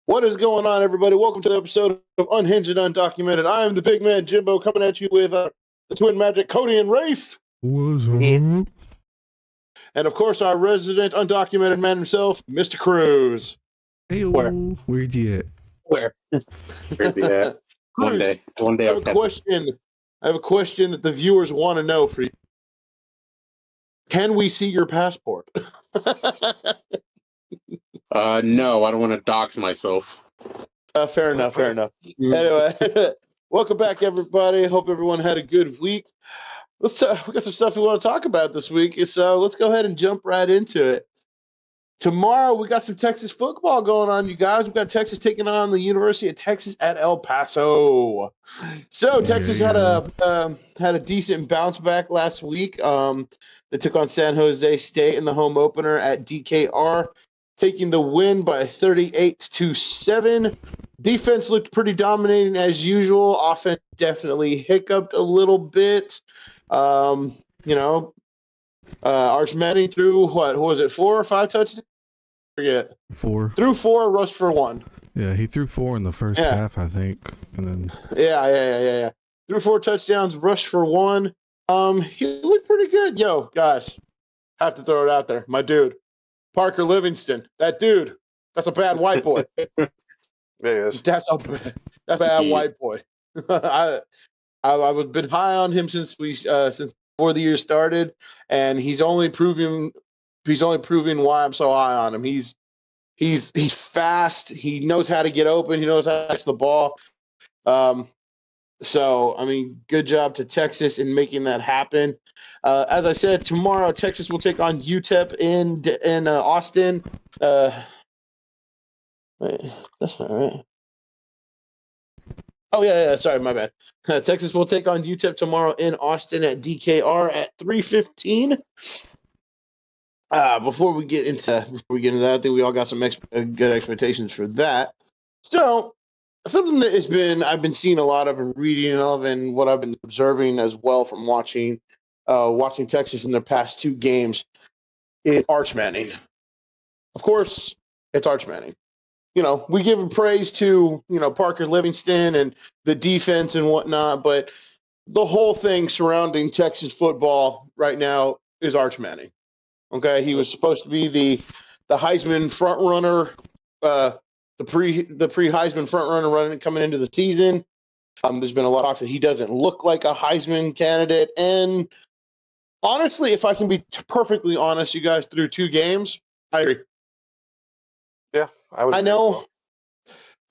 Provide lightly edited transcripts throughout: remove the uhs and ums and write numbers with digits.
What is going on, everybody? Welcome to the episode of Unhinged and Undocumented. I am the big man, Jimbo, coming at you with the twin magic, Cody and Rafe. What's up? And, of course, our resident undocumented man himself, Mr. Cruz. Hey, where's he at? Where's he at? One day I have a question that the viewers want to know for you. Can we see your passport? No, I don't want to dox myself. Fair enough. Anyway, welcome back, everybody. Hope everyone had a good week. We got some stuff we want to talk about this week, so let's go ahead and jump right into it. Tomorrow, we got some Texas football going on, you guys. We've got Texas taking on the University of Texas at El Paso. So Texas had a decent bounce back last week. They took on San Jose State in the home opener at DKR, taking the win by 38-7. Defense looked pretty dominating as usual. Offense definitely hiccuped a little bit. Arch Manning threw, what was it, 4 or 5 touchdowns? I forget. 4. Threw 4, rushed for 1. Yeah, he threw 4 in the first half, I think. And then Yeah. Threw 4 touchdowns, rushed for 1. He looked pretty good. Yo, guys, have to throw it out there. My dude, Parker Livingston. That dude, that's a bad white boy. Yes. That's a bad white boy. I've been high on him since before the year started, and he's only proving why I'm so high on him. He's fast. He knows how to get open. He knows how to catch the ball. So I mean, good job to Texas in making that happen. As I said, tomorrow Texas will take on UTEP in Austin. Wait, that's not right. Oh, yeah, sorry, my bad. Texas will take on UTEP tomorrow in Austin at DKR at 3:15. Before we get into that, I think we all got some good expectations for that. So, something that I've been seeing a lot of and reading of, and what I've been observing as well from watching Texas in their past 2 games is Arch Manning. Of course, it's Arch Manning. We give praise to, Parker Livingston and the defense and whatnot, but the whole thing surrounding Texas football right now is Arch Manning. Okay, he was supposed to be the Heisman front runner, the pre-Heisman front runner coming into the season. There's been a lot of talk that he doesn't look like a Heisman candidate, and honestly, if I can be perfectly honest, you guys, through 2 games, I agree. Yeah, I know.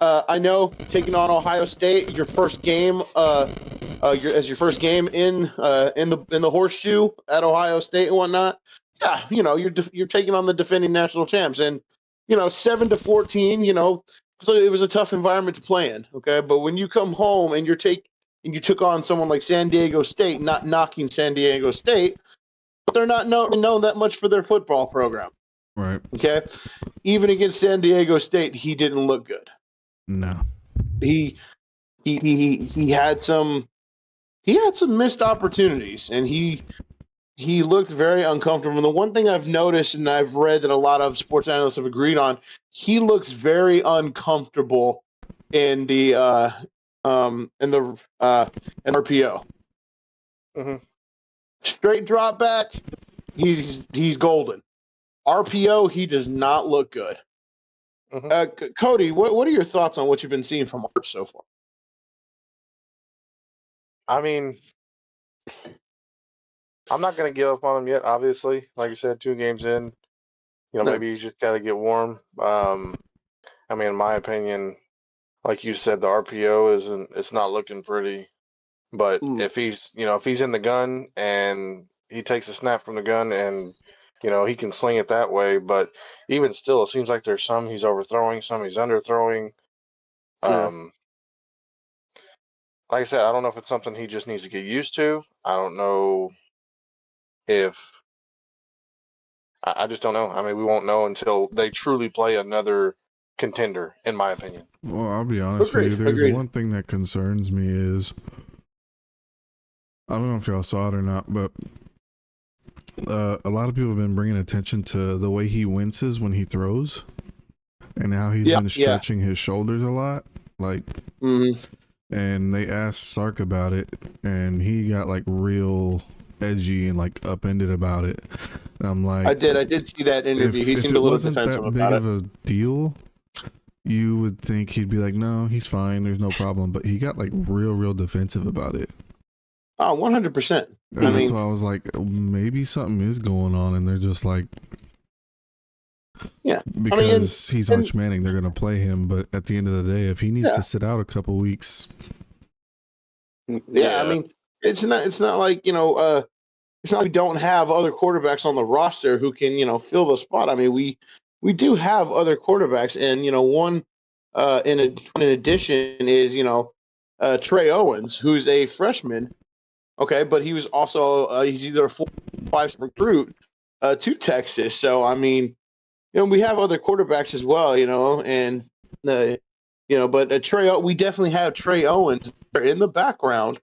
I know. Taking on Ohio State, your first game, your first game in the horseshoe at Ohio State and whatnot. Yeah, you're taking on the defending national champs, and 7-14. So it was a tough environment to play in. Okay, but when you come home and you took on someone like San Diego State, not knocking San Diego State, but they're not known that much for their football program. Right. Okay. Even against San Diego State, he didn't look good. No. He had some missed opportunities, and he looked very uncomfortable. And the one thing I've noticed, and I've read that a lot of sports analysts have agreed on, he looks very uncomfortable in the RPO. Mm-hmm. Straight drop back, he's golden. RPO, he does not look good. Mm-hmm. Cody, what are your thoughts on what you've been seeing from Arch so far? I mean, I'm not going to give up on him yet, obviously. Like you said, 2 games in, maybe he's just got to get warm. In my opinion, like you said, the RPO it's not looking pretty. But if he's in the gun and he takes a snap from the gun and he can sling it that way, but even still, it seems like there's some he's overthrowing, some he's underthrowing. Yeah. Like I said, I don't know if it's something he just needs to get used to. I don't know if I just don't know. I mean, we won't know until they truly play another contender, in my opinion. Well, I'll be honest with you. There's one thing that concerns me is, I don't know if y'all saw it or not, but a lot of people have been bringing attention to the way he winces when he throws, and how he's been stretching his shoulders a lot. Like, and they asked Sark about it, and he got like real edgy and like upended about it. And I'm like, I did see that interview. He seemed a little defensive about it. If it wasn't that big of a deal, you would think he'd be like, no, he's fine, there's no problem. But he got like real defensive about it. Oh, 100%. And that's why I was like, maybe something is going on, and they're just like, yeah, because he's Arch Manning, they're gonna play him. But at the end of the day, if he needs to sit out a couple weeks, I mean, it's not like, it's not like we don't have other quarterbacks on the roster who can, fill the spot. I mean, we do have other quarterbacks, and one in addition is Trey Owens, who's a freshman. Okay, but he was also he's either a 4-5 recruit to Texas. So I mean, we have other quarterbacks as well, and but Trey, we definitely have Trey Owens in the background,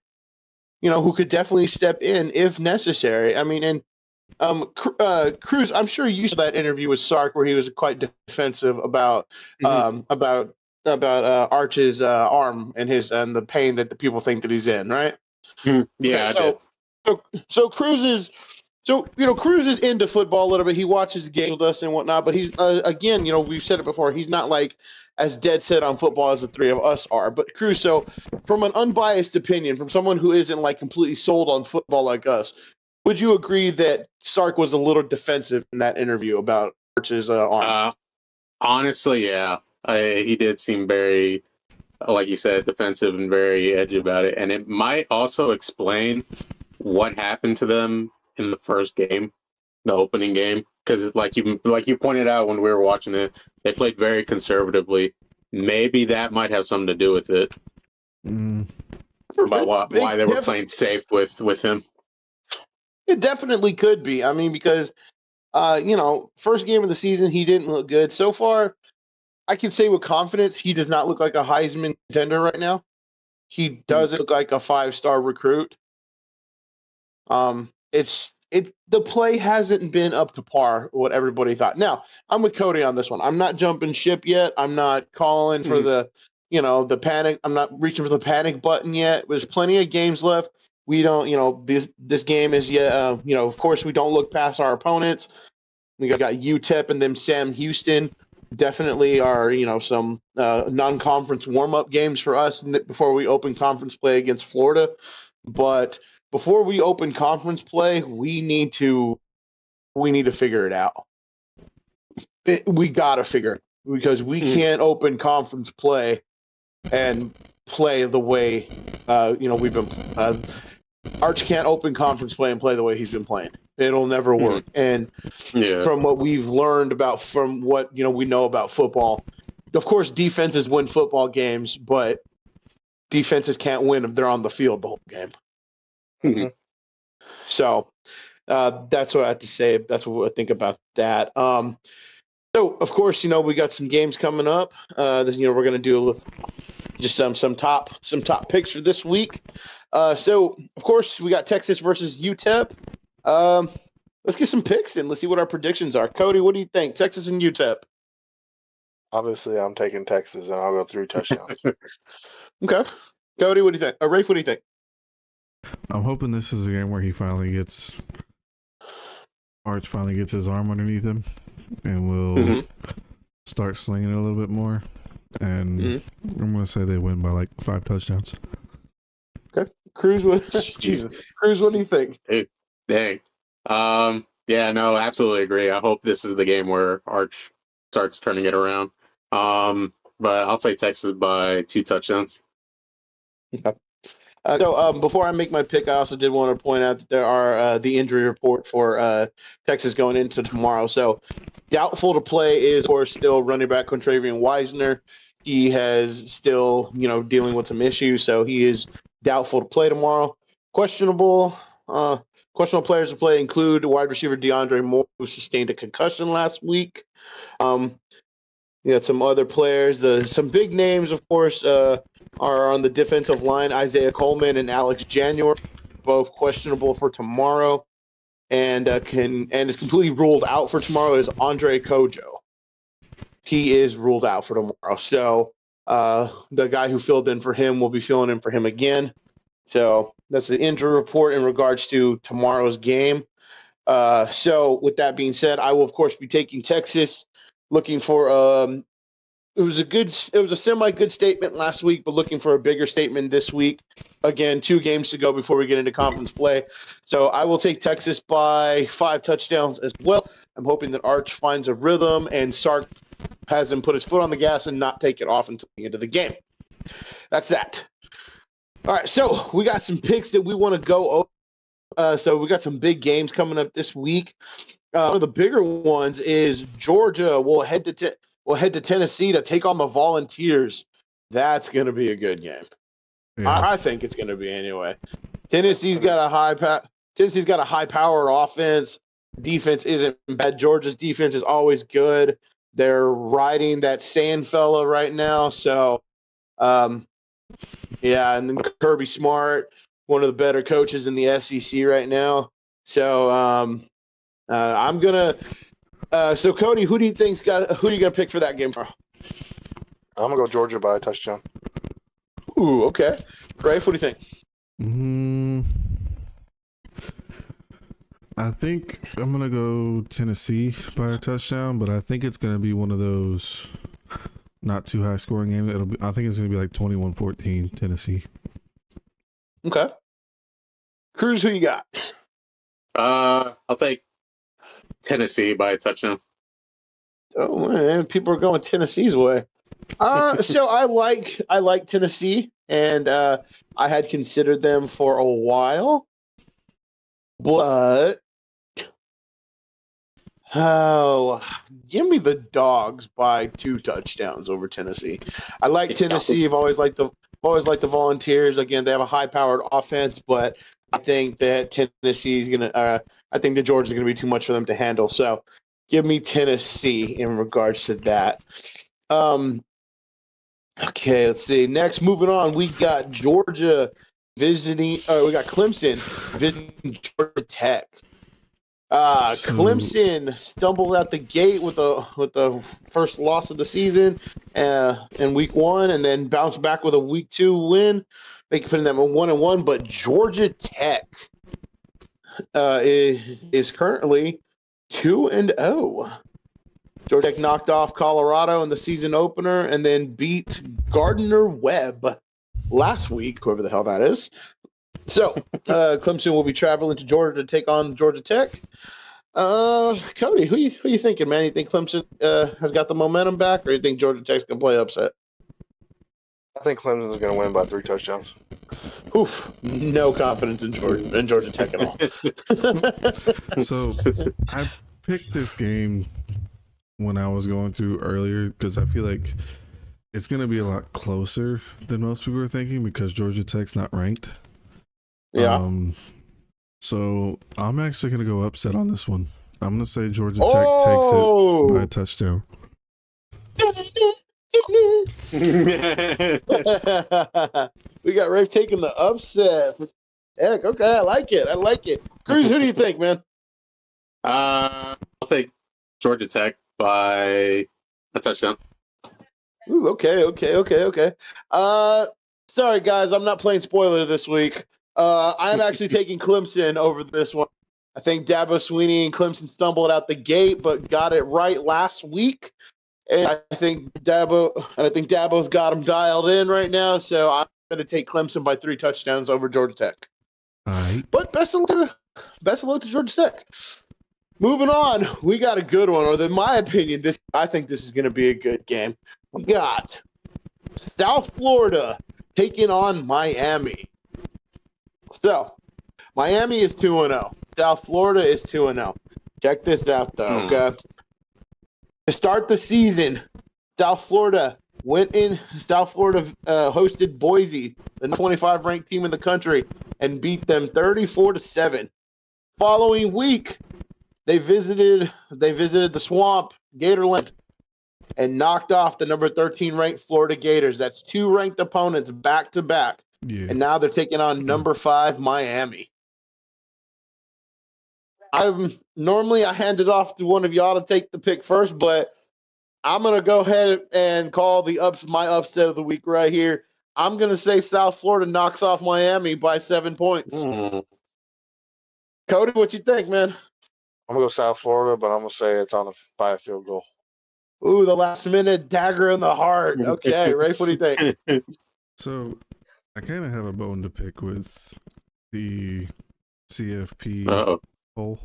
who could definitely step in if necessary. I mean, and Cruz, I'm sure you saw that interview with Sark where he was quite defensive about Arch's arm and the pain that the people think that he's in, right? Yeah, okay, so Cruz is Cruz is into football a little bit. He watches games with us and whatnot, but he's again, we've said it before, he's not like as dead set on football as the three of us are. But Cruz, so from an unbiased opinion, from someone who isn't like completely sold on football like us, would you agree that Sark was a little defensive in that interview about Arch's arm? Honestly, yeah, he did seem very, like you said, defensive and very edgy about it. And it might also explain what happened to them in the first game, the opening game. Because like you pointed out when we were watching it, they played very conservatively. Maybe that might have something to do with it. About why they were playing safe with him. It definitely could be. I mean, because, first game of the season, he didn't look good. So far, I can say with confidence, he does not look like a Heisman contender right now. He doesn't look like a 5-star recruit. The play hasn't been up to par what everybody thought. Now, I'm with Cody on this one. I'm not jumping ship yet. I'm not calling for the panic. I'm not reaching for the panic button yet. There's plenty of games left. We don't, this game is yet, of course, we don't look past our opponents. We got UTEP and then Sam Houston. Definitely are, some non-conference warm-up games for us before we open conference play against Florida. But before we open conference play, we need to figure it out. We got to figure it, because we can't open conference play and play the way, we've been. Arch can't open conference play and play the way he's been playing. It'll never work. And from what we've learned from what we know about football, of course, defenses win football games, but defenses can't win if they're on the field the whole game. So that's what I have to say. That's what I think about that. So of course, we got some games coming up. We're going to do just some top picks for this week. So of course, we got Texas versus UTEP. Let's get some picks in. Let's see what our predictions are. Cody, what do you think? Texas and UTEP. Obviously, I'm taking Texas, and I'll go 3 touchdowns. Okay. Cody, what do you think? Rafe, what do you think? I'm hoping this is a game where Arch finally gets his arm underneath him, and we'll start slinging it a little bit more. And I'm going to say they win by like 5 touchdowns. Okay. Cruz, Cruz, what do you think? Hey, dang. Yeah, no, absolutely agree. I hope this is the game where Arch starts turning it around. But I'll say Texas by 2 touchdowns. Okay. So before I make my pick, I also did want to point out that there are the injury report for Texas going into tomorrow. So doubtful to play is, of course, still running back Contravian Wisner. He has still, dealing with some issues, so he is doubtful to play tomorrow. Questionable players to play include wide receiver DeAndre Moore, who sustained a concussion last week. You got some other players. Some big names, of course, are on the defensive line. Isaiah Coleman and Alex January, both questionable for tomorrow, and is completely ruled out for tomorrow. Is Andre Kojo? He is ruled out for tomorrow. So the guy who filled in for him will be filling in for him again. So that's the injury report in regards to tomorrow's game. So with that being said, I will of course be taking Texas, looking for it was a semi good statement last week, but looking for a bigger statement this week. Again, 2 games to go before we get into conference play. So I will take Texas by 5 touchdowns as well. I'm hoping that Arch finds a rhythm and Sark has him put his foot on the gas and not take it off until the end of the game. That's that. All right, so we got some picks that we want to go over. So we got some big games coming up this week. One of the bigger ones is Georgia will head to Tennessee to take on the Volunteers. That's going to be a good game. Yes. I think it's going to be anyway. Tennessee's got a high-powered offense. Defense isn't bad. Georgia's defense is always good. They're riding that Sand fella right now. So, and then Kirby Smart, one of the better coaches in the SEC right now. So, I'm gonna. So Cody, who do you gonna pick for that game? I'm gonna go Georgia by a touchdown. Ooh, okay. Rafe, what do you think? I think I'm gonna go Tennessee by a touchdown, but I think it's gonna be one of those not too high scoring games. I think it's gonna be like 21-14 Tennessee. Okay. Cruz, who you got? I'll take Tennessee by a touchdown. Oh man, people are going Tennessee's way. So I like Tennessee, and I had considered them for a while, but give me the Dogs by 2 touchdowns over Tennessee. I like Tennessee. I've always liked the Volunteers. Again, they have a high-powered offense, but I think that Tennessee is gonna. I think the Georgia's gonna be too much for them to handle. So, give me Tennessee in regards to that. Okay, let's see. Next, moving on, we got Georgia visiting. We got Clemson visiting Georgia Tech. Clemson stumbled out the gate with the first loss of the season in week 1, and then bounced back with a week 2 win, putting them at 1-1. But Georgia Tech is currently 2-0. Georgia Tech knocked off Colorado in the season opener, and then beat Gardner-Webb last week, whoever the hell that is. So, Clemson will be traveling to Georgia to take on Georgia Tech. Cody, who you thinking, man? You think Clemson has got the momentum back, or you think Georgia Tech's going to play upset? I think Clemson's going to win by 3 touchdowns. Oof, no confidence in Georgia Tech at all. So, I picked this game when I was going through earlier because I feel like it's going to be a lot closer than most people are thinking because Georgia Tech's not ranked. Yeah. So I'm actually going to go upset on this one. I'm going to say Georgia Tech takes it by a touchdown. We got Rafe taking the upset. Heck, okay, I like it. Cruz, who do you think, man? I'll take Georgia Tech by a touchdown. Ooh, okay. Sorry, guys, I'm not playing spoiler this week. I'm actually taking Clemson over this one. I think Dabo Swinney and Clemson stumbled out the gate, but got it right last week. And I think Dabo's got them dialed in right now. So I'm going to take Clemson by 3 touchdowns over Georgia Tech. All right. But best of luck to Georgia Tech. Moving on, we got a good one. Or in my opinion, I think this is going to be a good game. We got South Florida taking on Miami. So, Miami is 2-0. South Florida is 2-0. Check this out, though, okay? To start the season, South Florida hosted Boise, the 25 ranked team in the country, and beat them 34-7. Following week, they visited the swamp, Gatorland, and knocked off the number 13 ranked Florida Gators. That's 2 ranked opponents back to back. Yeah. And now they're taking on number 5 Miami. Normally I hand it off to one of y'all to take the pick first, but I'm gonna go ahead and call my upset of the week right here. I'm gonna say South Florida knocks off Miami by 7 points. Cody, what you think, man? I'm gonna go South Florida, but I'm gonna say it's by a field goal. Ooh, the last minute dagger in the heart. Okay, Rafe, what do you think? So, I kind of have a bone to pick with the CFP poll.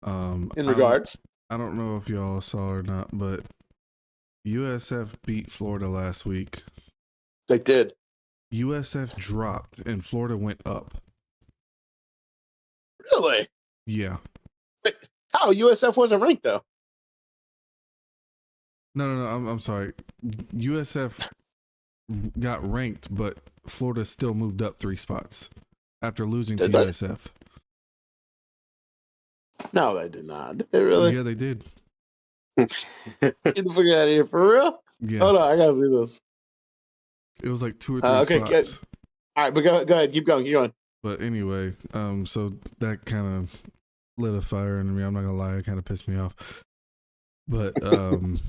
In regards, I don't know if y'all saw or not, but USF beat Florida last week. they did. USF dropped and Florida went up. Really? Yeah. How? USF wasn't ranked though. No. I'm sorry. USF got ranked, but Florida still moved up 3 spots after losing to USF. No, they did not. Did they really? Yeah, they did. Get the fuck out of here. For real? Yeah. Hold on, I gotta see this. It was like 2 or 3 okay, spots. All right, but go ahead. Keep going. But anyway, so that kind of lit a fire under me. I'm not gonna lie, it kind of pissed me off. But I'm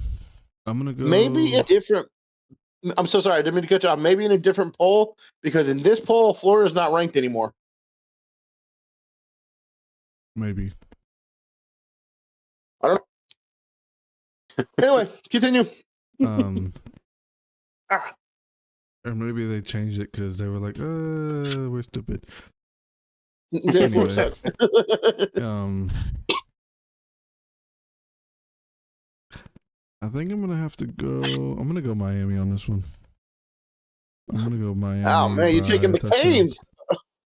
gonna go. Maybe a different. I'm so sorry. I didn't mean to cut you off. Maybe in a different poll, because in this poll, Florida's not ranked anymore. Maybe. I don't know. Anyway, continue. Or maybe they changed it because they were like, we're stupid. Anyway, I think I'm gonna have to go. I'm gonna go Miami on this one. I'm gonna go Miami. Oh man, you're taking the Canes.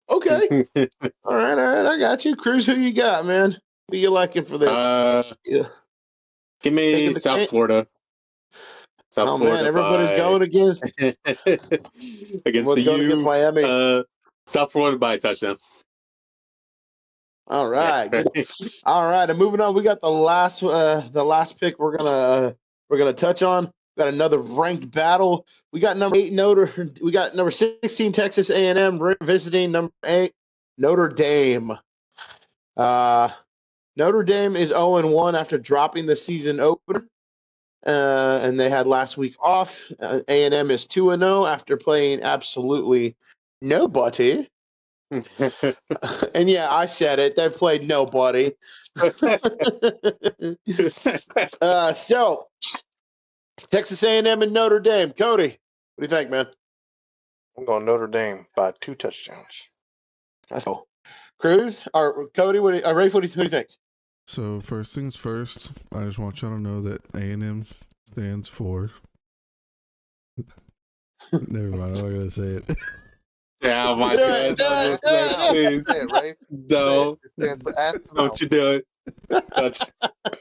Okay. All right. I got you. Cruz, who you got, man? Who you liking for this? Give me South Florida. South Florida. Man, everybody's going against against Miami. South Florida by a touchdown. All right. All right. And moving on, we got the last pick we're gonna touch on. We got another ranked battle. We got number 8 we got number 16 Texas A&M visiting number 8 Notre Dame. Notre Dame is 0-1 after dropping the season opener. And they had last week off. A&M is 2-0 after playing absolutely nobody. And yeah, I said it. They've played nobody. So, Texas A&M and Notre Dame. Cody, what do you think, man? I'm going Notre Dame by 2 touchdowns. That's all. Cruz or Cody? Rafe, what do you think? So first things first, I just want y'all to know that A&M stands for. Never mind, I'm not gonna say it. Yeah, my God. Please. Say it, Rafe. No. Don't you do it.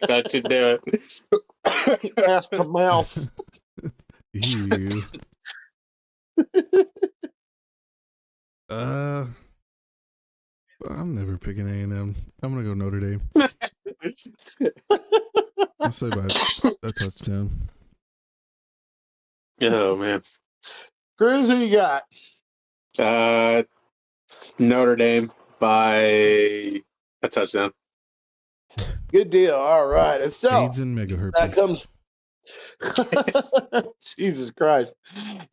Don't you do it. Ass to mouth. You. I'm never picking A&M. I'm gonna go Notre Dame. I'll say by a touchdown. Oh man. Cruz, who you got? Notre Dame by a touchdown. Good deal. All right. And so AIDS and mega herpes. That comes. Jesus Christ.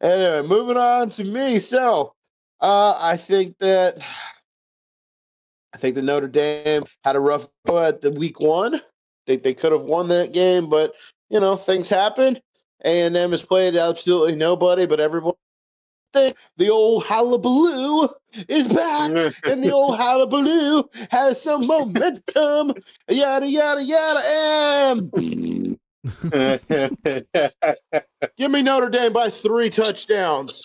Anyway, moving on to me. So, I think that Notre Dame had a rough go at the week 1. They could have won that game, but things happen. A&M has played absolutely nobody, but everyone. The old Hullabaloo is back, and the old Hullabaloo has some momentum. Yada yada yada, and give me Notre Dame by 3 touchdowns.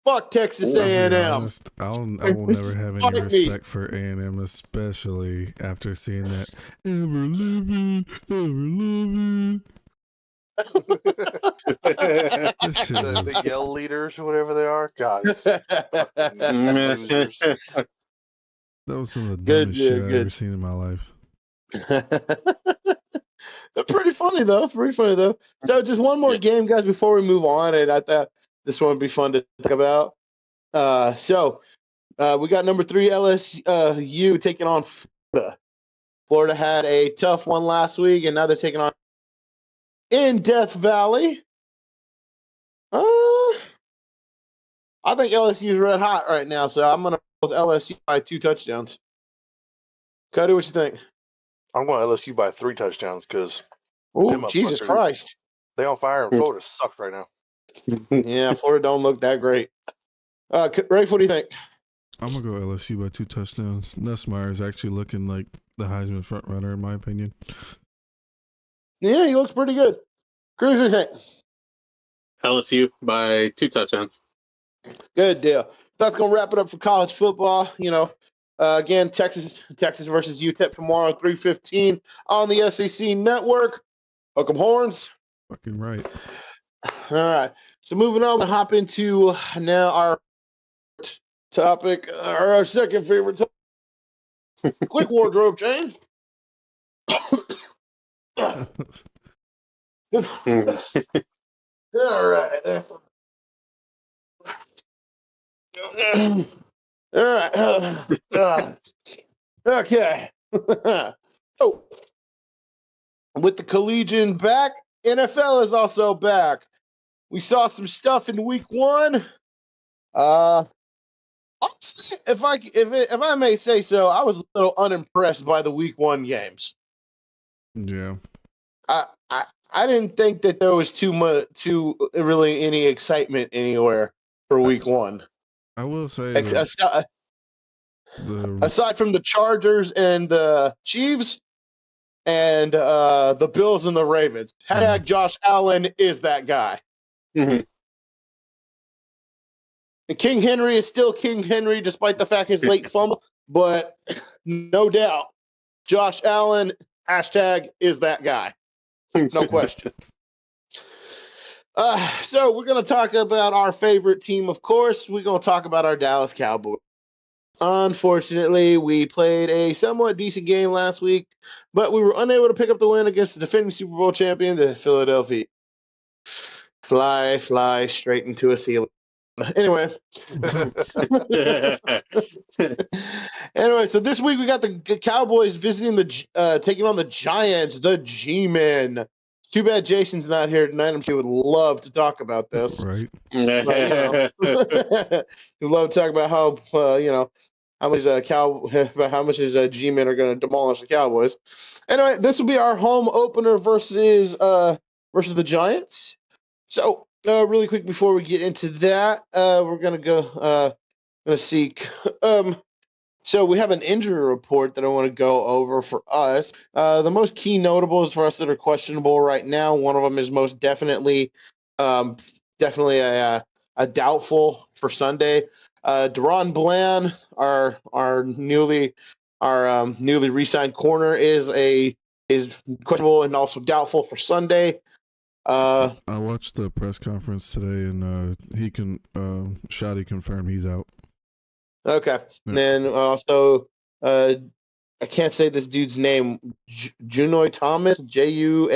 Fuck Texas A&M. Honest, I will never have any respect for A&M, especially after seeing that ever living. The yell leaders or whatever they are. God. That was some of the dumbest shit I've ever seen in my life. Pretty funny though. So just one more game, guys, before we move on, and I thought this one would be fun to talk about. We got number 3 LSU taking on Florida. Florida had a tough one last week, and now they're taking on in Death Valley. I think LSU is red hot right now, so I'm going to go with LSU by 2 touchdowns. Cody, what you think? I'm going LSU by 3 touchdowns because Jesus Christ. They on fire, and Florida sucks right now. Yeah, Florida don't look that great. Rafe, what do you think? I'm going to go LSU by 2 touchdowns. Nussmeier is actually looking like the Heisman front runner, in my opinion. Yeah, he looks pretty good. Cruz, what do you think? LSU by 2 touchdowns. Good deal. That's going to wrap it up for college football. Again, Texas versus UTEP tomorrow, 3:15 on the SEC Network. Hook 'em horns. Fucking right. All right. So moving on, we'll hop into now our topic, our second favorite topic. Quick wardrobe change. All right. All right. Okay. Oh, with the collegiate back, NFL is also back. We saw some stuff in week 1. Honestly, if I may say so, I was a little unimpressed by the week 1 games. Yeah. I didn't think that there was too really any excitement anywhere for week 1. I will say aside from the Chargers and the Chiefs and the Bills and the Ravens. Hashtag Josh Allen is that guy. Mm-hmm. And King Henry is still King Henry despite the fact his late fumble, but no doubt Josh Allen hashtag is that guy. No question. So we're going to talk about our favorite team, of course. We're going to talk about our Dallas Cowboys. Unfortunately, we played a somewhat decent game last week, but we were unable to pick up the win against the defending Super Bowl champion, the Philadelphia. Fly straight into a ceiling. Anyway. Anyway, so this week we got the Cowboys visiting taking on the Giants, the G-Men. Too bad Jason's not here tonight. I'm sure he would love to talk about this. Right. But, he'd love to talk about how how much his G-Men are going to demolish the Cowboys. Anyway, this will be our home opener versus the Giants. So really quick before we get into that, we're gonna go. Let's see. So we have an injury report that I want to go over for us. The most key notables for us that are questionable right now. One of them is most definitely a doubtful for Sunday. Deron Bland, our newly re-signed corner, is questionable and also doubtful for Sunday. I watched the press conference today, and he confirmed he's out. Okay. Yeah. Then also, I can't say this dude's name. Junoy Thomas, Juanyeh.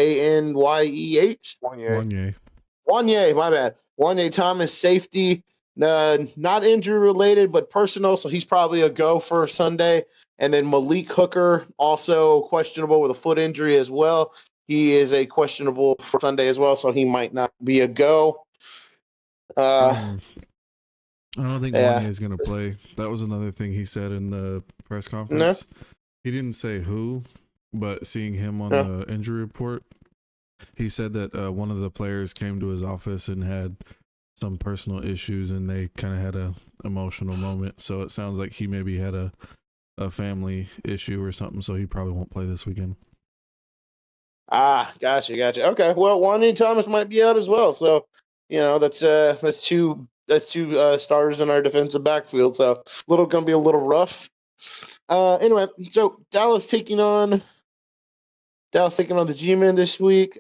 Wanye, my bad. Wanye Thomas, safety. Not injury related, but personal, so he's probably a go for Sunday. And then Malik Hooker, also questionable with a foot injury as well. He is a questionable for Sunday as well, so he might not be a go. I don't think Wanye is going to play. That was another thing he said in the press conference. No? He didn't say who, but seeing him on the injury report, he said that one of the players came to his office and had some personal issues, and they kind of had a emotional moment. So it sounds like he maybe had a family issue or something, so he probably won't play this weekend. Gotcha. Okay, well, Wanye Thomas might be out as well, so that's two starters in our defensive backfield. So gonna be a little rough. Anyway, so Dallas taking on the G-Men this week.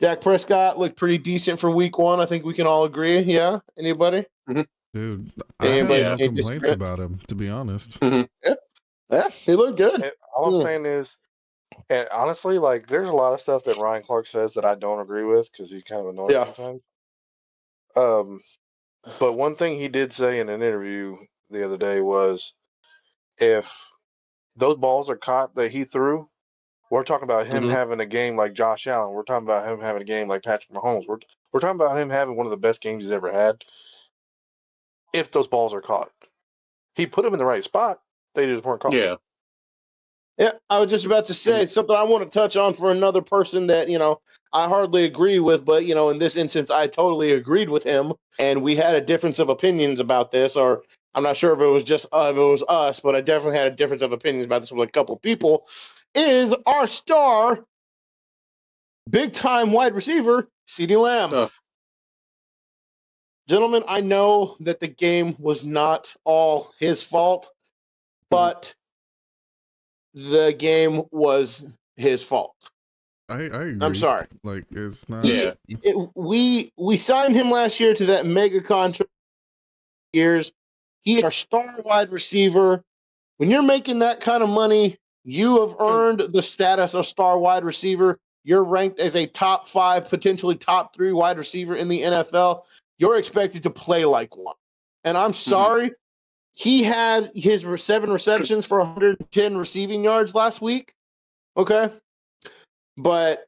Dak Prescott looked pretty decent for week 1. I think we can all agree. Yeah, anybody? Mm-hmm. Dude, I have no complaints about him, to be honest. Mm-hmm. Yeah, he looked good. All I'm saying is, And honestly, like, there's a lot of stuff that Ryan Clark says that I don't agree with because he's kind of annoying Yeah. sometimes. But one thing he did say in an interview the other day was, if those balls are caught that he threw, we're talking about him having a game like Josh Allen. We're talking about him having a game like Patrick Mahomes. We're talking about him having one of the best games he's ever had. If those balls are caught, he put them in the right spot. They just weren't caught. Yeah. Yeah, I was just about to say it's something I want to touch on for another person that, I hardly agree with, but, in this instance, I totally agreed with him, and we had a difference of opinions about this, or I'm not sure if it was just if it was us, but I definitely had a difference of opinions about this with a couple of people, is our star, big-time wide receiver, CeeDee Lamb. Gentlemen, I know that the game was not all his fault, but the game was his fault. I agree. I'm sorry. Like, it's not. We signed him last year to that mega contract. Years, he is our star wide receiver. When you're making that kind of money, you have earned the status of star wide receiver. You're ranked as a top 5, potentially top 3 wide receiver in the NFL. You're expected to play like one. And I'm sorry, he had his 7 receptions for 110 receiving yards last week. Okay. But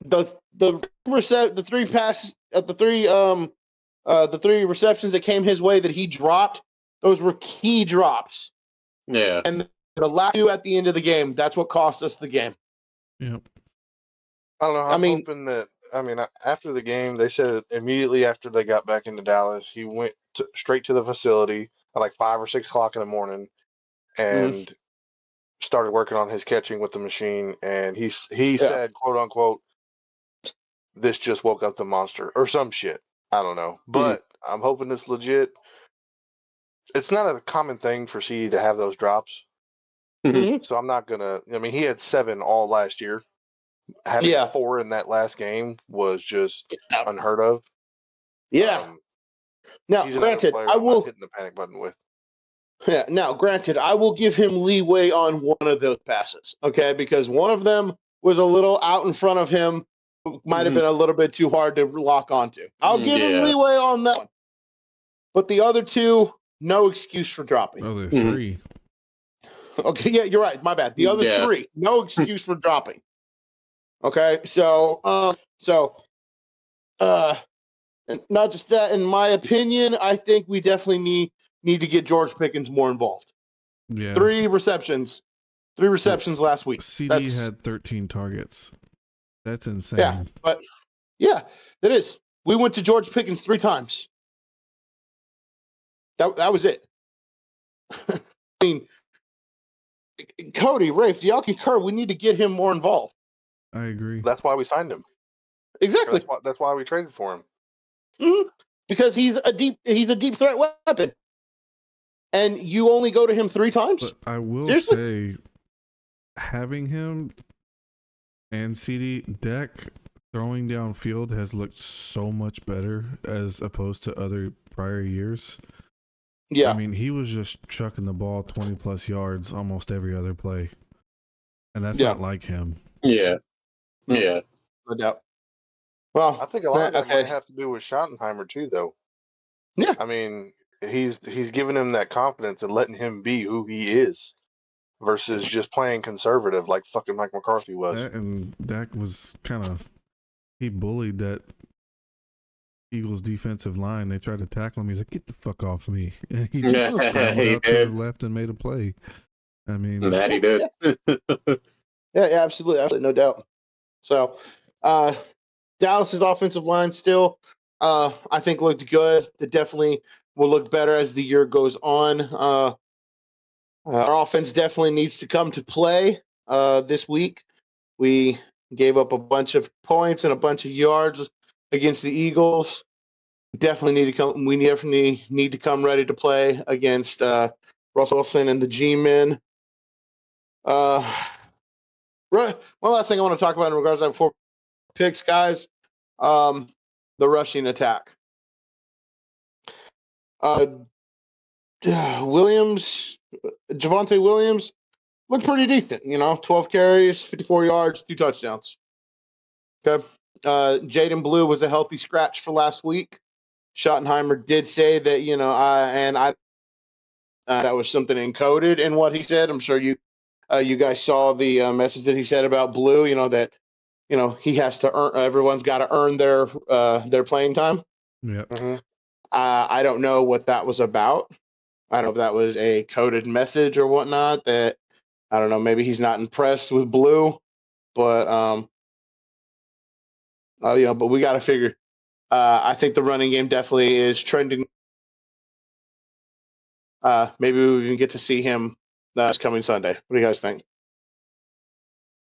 the three receptions that came his way that he dropped, those were key drops. Yeah. And the last 2 at the end of the game, that's what cost us the game. Yep. I don't know. I'm hoping that. After the game, they said immediately after they got back into Dallas, he went straight to the facility at like 5 or 6 o'clock in the morning, and started working on his catching with the machine. And he said, "quote unquote, this just woke up the monster," or some shit. I don't know, but I'm hoping it's legit. It's not a common thing for CD to have those drops, so I'm not gonna. He had 7 all last year. Having 4 in that last game was just unheard of. Yeah. Now, granted, I will hitting the panic button with. Yeah. Now, granted, I will give him leeway on one of those passes, okay? Because one of them was a little out in front of him, might have been a little bit too hard to lock onto. I'll give him leeway on that one. But the other 2, no excuse for dropping. Oh, there's 3. Okay, yeah, you're right. My bad. The other 3, no excuse for dropping. Okay, so not just that. In my opinion, I think we definitely need to get George Pickens more involved. Yeah, 3 receptions last week. CD had 13 targets. That's insane. Yeah, but that is. We went to George Pickens 3 times. That was it. I mean, Cody, Rafe, do y'all concur? We need to get him more involved. I agree. That's why we signed him. Exactly. That's why we traded for him. Because he's a deep threat weapon, and you only go to him 3 times. But I will say, having him and CD Deck throwing downfield has looked so much better as opposed to other prior years. Yeah, he was just chucking the ball 20 plus yards almost every other play, and that's not like him. Yeah. No doubt. Well, I think a lot of that might have to do with Schottenheimer too, though. Yeah. He's giving him that confidence and letting him be who he is, versus just playing conservative like fucking Mike McCarthy was. And Dak was he bullied that Eagles defensive line. They tried to tackle him. He's like, "Get the fuck off me!" And he just scrambled out to his left and made a play. That he did. Yeah, absolutely, no doubt. So, Dallas's offensive line still, I think, looked good. It definitely will look better as the year goes on. Our offense definitely needs to come to play this week. We gave up a bunch of points and a bunch of yards against the Eagles. We definitely need to come ready to play against Russell Wilson and the G-Men. One last thing I want to talk about in regards to that 4 picks, guys. The rushing attack. Javonte Williams looked pretty decent. 12 carries, 54 yards, 2 touchdowns. Okay. Jaden Blue was a healthy scratch for last week. Schottenheimer did say that, that was something encoded in what he said. I'm sure you guys saw the message that he said about Blue, that, he has to earn, everyone's got to earn their playing time. Yep. Mm-hmm. I don't know what that was about. I don't know if that was a coded message or whatnot that, I don't know, maybe he's not impressed with Blue, but, but we got to figure. I think the running game definitely is trending. Maybe we even get to see him this coming Sunday. What do you guys think?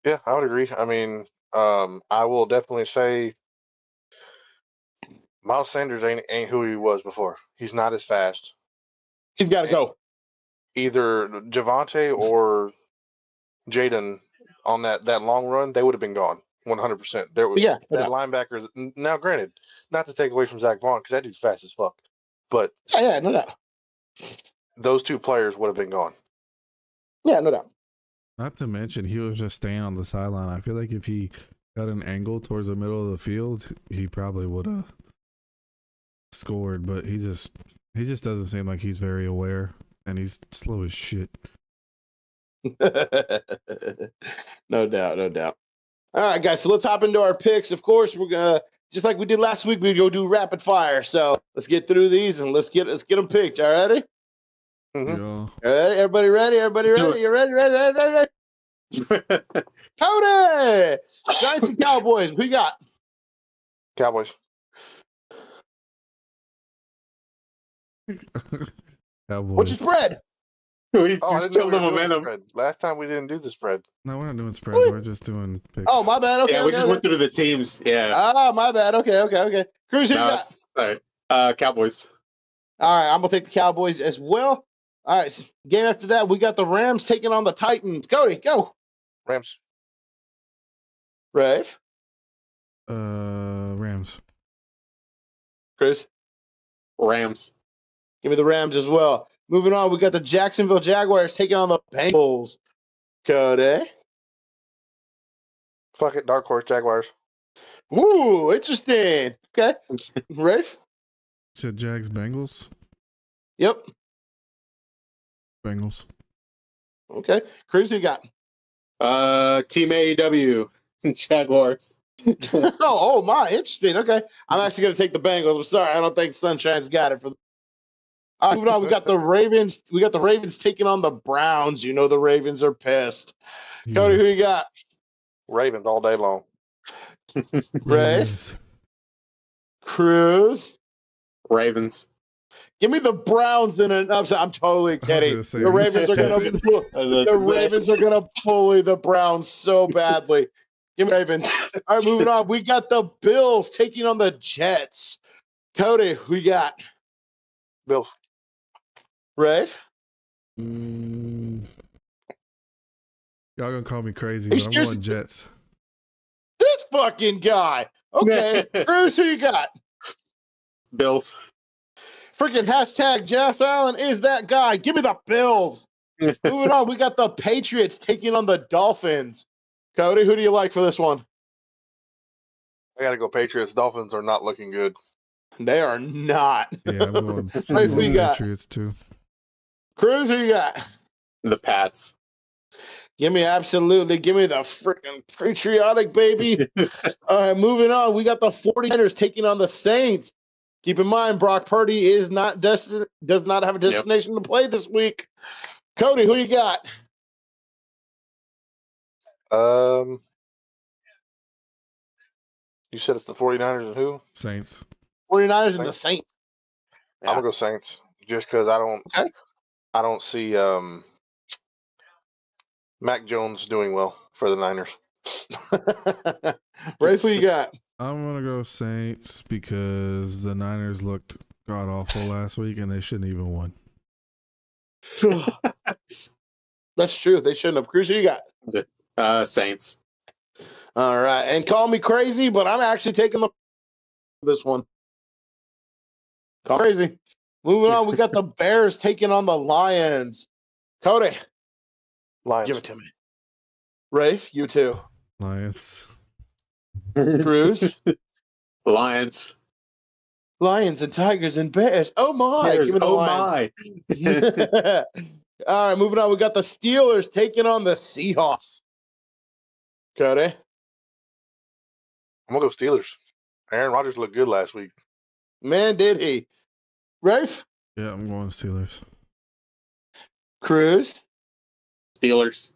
Yeah, I would agree. I mean, I will definitely say Miles Sanders ain't who he was before. He's not as fast. He's got to go. Either Javonte or Jaden on that long run, they would have been gone 100%. There was Yeah, that linebackers. Now, granted, not to take away from Zach Vaughn because that dude's fast as fuck, but yeah, no doubt. Those 2 players would have been gone. Yeah, no doubt. Not to mention, he was just staying on the sideline. I feel like if he got an angle towards the middle of the field, he probably would have scored. But he just doesn't seem like he's very aware, and he's slow as shit. No doubt. All right, guys. So let's hop into our picks. Of course, we're gonna just like we did last week. We go do rapid fire. So let's get through these and let's get them picked. All righty. Mm-hmm. Yeah. All right, everybody ready? You ready? Cody! Giants and Cowboys. Who you got? Cowboys. Cowboys. What's your spread? We I just didn't know killed we the were doing momentum. spread. Last time we didn't do the spread. No, we're not doing spreads. We're just doing picks. Oh, my bad. Okay. Yeah, we just went through the teams. Yeah. Oh, my bad. Okay. Cruz, who you got? All right. Cowboys. All right, I'm going to take the Cowboys as well. All right, game after that, we got the Rams taking on the Titans. Cody, go. Rams. Rafe. Rams. Chris. Rams. Give me the Rams as well. Moving on, we got the Jacksonville Jaguars taking on the Bengals. Cody. Fuck it, dark horse Jaguars. Ooh, interesting. Okay. Rafe. Said Jags, Bengals. Yep. Bengals. Okay. Chris, who you got? Team AEW. Jaguars. oh, my. Interesting. Okay. I'm actually going to take the Bengals. I'm sorry. I don't think Sunshine's got it for the. All right, moving on. We got the Ravens. We got the Ravens taking on the Browns. You know the Ravens are pissed. Yeah. Cody, who you got? Ravens all day long. Ravens. Cruz. Ravens. Give me the Browns in an upset. I'm totally kidding. Say, The Ravens are going to bully the Browns so badly. Give me Ravens. All right, moving on. We got the Bills taking on the Jets. Cody, who you got? Bills. Rafe? Y'all gonna call me crazy, but I'm going Jets. This fucking guy. Okay. Cruz, who you got? Bills. Freaking hashtag Jeff Allen is that guy. Give me the Bills. Moving on, we got the Patriots taking on the Dolphins. Cody, who do you like for this one? I got to go Patriots. Dolphins are not looking good. They are not. Yeah, I'm going, Right, who you got? Patriots too. Cruz, who you got? The Pats. Give me the freaking patriotic, baby. All right, moving on. We got the 49ers taking on the Saints. Keep in mind, Brock Purdy is not does not have a destination to play this week. Cody, who you got? You said it's the 49ers and who? Saints. 49ers and the Saints. Yeah. I'm gonna go Saints just because I don't see Mac Jones doing well for the Niners. Rafe, who you got? I'm gonna go Saints because the Niners looked god awful last week and they shouldn't even won. That's true. They shouldn't have. Cruz, who you got? Saints. All right. And call me crazy, but I'm actually taking this one. Call me crazy. Moving on, we got the Bears taking on the Lions. Cody. Lions. Give it to me. Rafe, you too. Lions. Cruz. Lions. Lions and Tigers and Bears. Oh my! Bears. Give me the Oh Lions. my. All right, moving on. We got the Steelers taking on the Seahawks. Cody. I'm gonna go Steelers. Aaron Rodgers looked good last week. Man, did he. Rafe. Yeah, I'm going Steelers. Cruz. Steelers.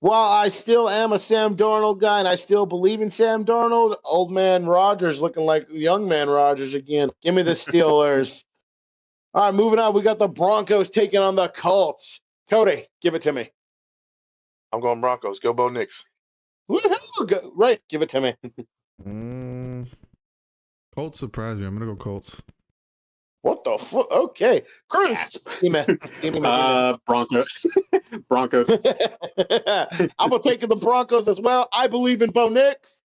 While I still am a Sam Darnold guy and I still believe in Sam Darnold, old man Rodgers looking like young man Rodgers again. Give me the Steelers. All right, moving on. We got the Broncos taking on the Colts. Cody, give it to me. I'm going Broncos. Go Bo Nix. Woo-hoo! Right, give it to me. Colts surprised me. I'm gonna go Colts. What the fuck? Okay. Cruz. Broncos. Broncos. I'm going to take the Broncos as well. I believe in Bo Nix.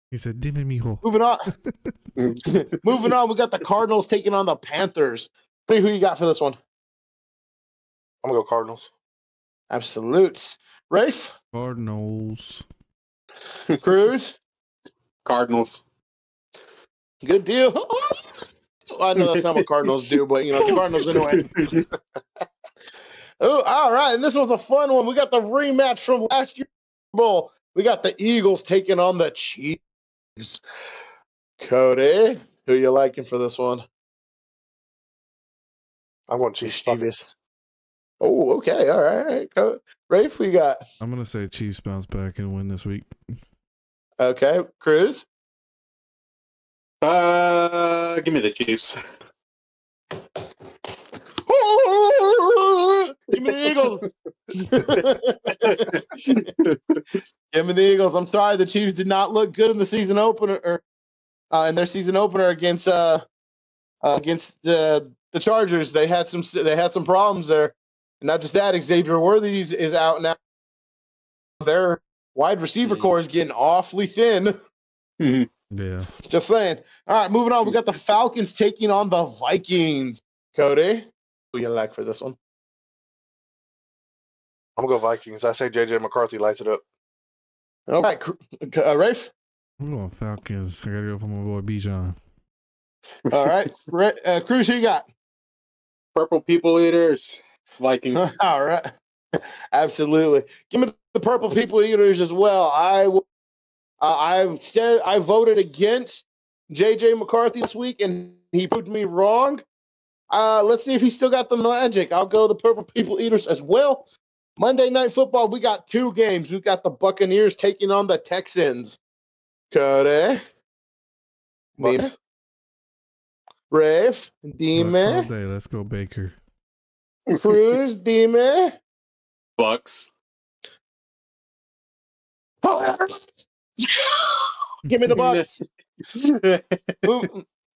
He said, "Dime mijo." Moving on. Moving on, we got the Cardinals taking on the Panthers. Who you got for this one? I'm going to go Cardinals. Absolutes. Rafe? Cardinals. Cruz? Cardinals. Good deal. I know that's not what Cardinals do, but, you know, the Cardinals anyway. Oh, all right. And this was a fun one. We got the rematch from last year's Bowl. We got the Eagles taking on the Chiefs. Cody, who you liking for this one? I'm going Chiefs. Chiefs. Oh, okay. All right. Rafe, who you got? I'm gonna say Chiefs bounce back and win this week. Okay. Cruz? Give me the Chiefs. Give me the Eagles. Give me the Eagles. I'm sorry, the Chiefs did not look good in the season opener, in their season opener against the Chargers. They had some problems there, and not just that. Xavier Worthy is out now. Their wide receiver core is getting awfully thin. Yeah. Just saying. All right, moving on. We got the Falcons taking on the Vikings. Cody, who you like for this one? I'm going to go Vikings. I say J.J. McCarthy lights it up. All right, Rafe? I'm going Falcons. I gotta go for my boy Bijan. All right. Cruz, who you got? Purple people eaters. Vikings. All right. Absolutely. Give me the Purple People Eaters as well. I've said I voted against J.J. McCarthy this week, and he proved me wrong. Let's see if he's still got the magic. I'll go the Purple People Eaters as well. Monday Night Football, we got two games. We've got the Buccaneers taking on the Texans. Cody. Bucks. Rafe. Bucks all Dime. day. Let's go Baker. Cruz. Dime. Bucks. Give me the Bucks.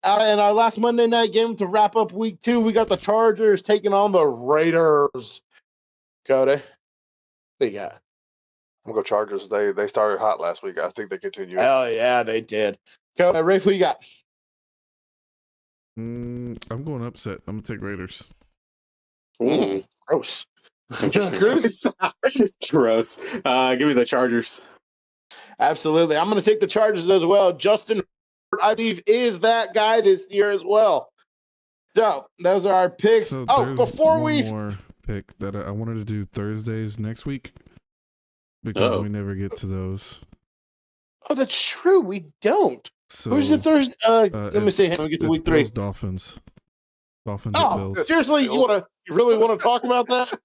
And our last Monday night game to wrap up week 2, we got the Chargers taking on the Raiders. Cody, what you got? I'm going to go Chargers. They started hot last week. I think they continue. Hell yeah, they did. Cody, Rafe, who you got? I'm going upset. I'm gonna take Raiders. Gross. Interesting. Cruz? Gross. Give me the Chargers. Absolutely. I'm going to take the Chargers as well. Justin, I believe, is that guy this year as well. So, those are our picks. So before one more pick that I wanted to do Thursdays next week because we never get to those. Oh, that's true. We don't. So, who's the Thursday? Let me see. Let me get to week 3. Bills, Dolphins. Dolphins at Bills. Seriously? You really want to talk about that?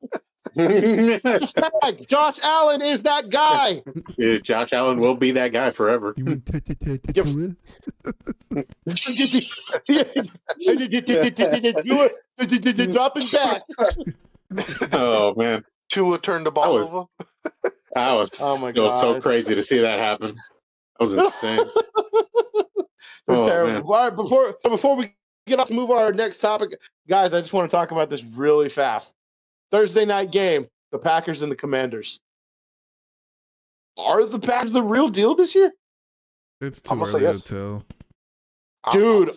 Josh Allen is that guy. Yeah, Josh Allen will be that guy forever. You mean dropping back. Oh man, Tua turned the ball over. That was so crazy to see that happen. That was insane. Terrible. All right, before we get off to move on to our next topic, guys, I just want to talk about this really fast. Thursday night game, the Packers and the Commanders. Are the Packers the real deal this year? It's too early to tell. Dude,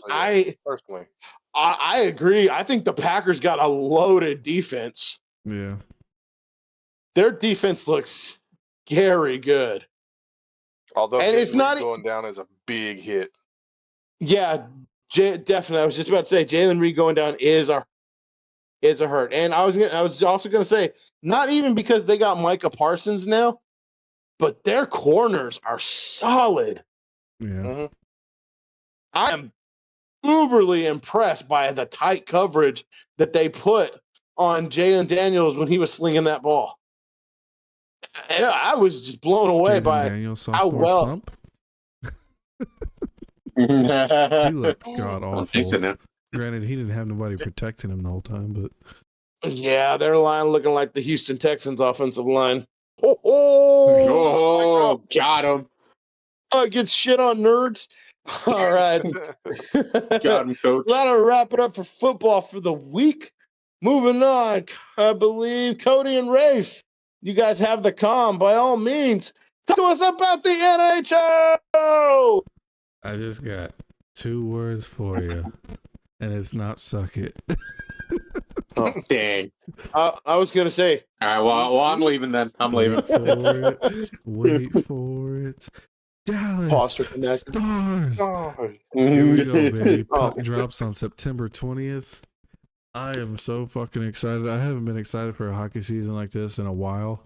personally, I agree. I think the Packers got a loaded defense. Yeah. their defense looks scary good. Although And it's not going down is a big hit. Yeah, definitely. I was just about to say Jalen Reed going down is a hurt. And I was also going to say not even because they got Micah Parsons now, but their corners are solid. Yeah. Mm-hmm. I am uberly impressed by the tight coverage that they put on Jalen Daniels when he was slinging that ball. I was just blown away Jaden by Daniels how sophomore well. slump. He looked god I don't think so awful. now. Granted, he didn't have nobody protecting him the whole time, but Yeah, their line looking like the Houston Texans offensive line. Oh, Oh, got him. Gets shit on nerds. All right. Got him, coach. That'll wrap it up for football for the week. Moving on, I believe Cody and Rafe, you guys have the comm. By all means, talk to us about the NHL. I just got 2 words for you, and it's not suck it. Dang. I was going to say. All right, well, I'm leaving then. I'm leaving. Wait for it. Dallas Stars. Here we go, baby. Puck drops on September 20th. I am so fucking excited. I haven't been excited for a hockey season like this in a while.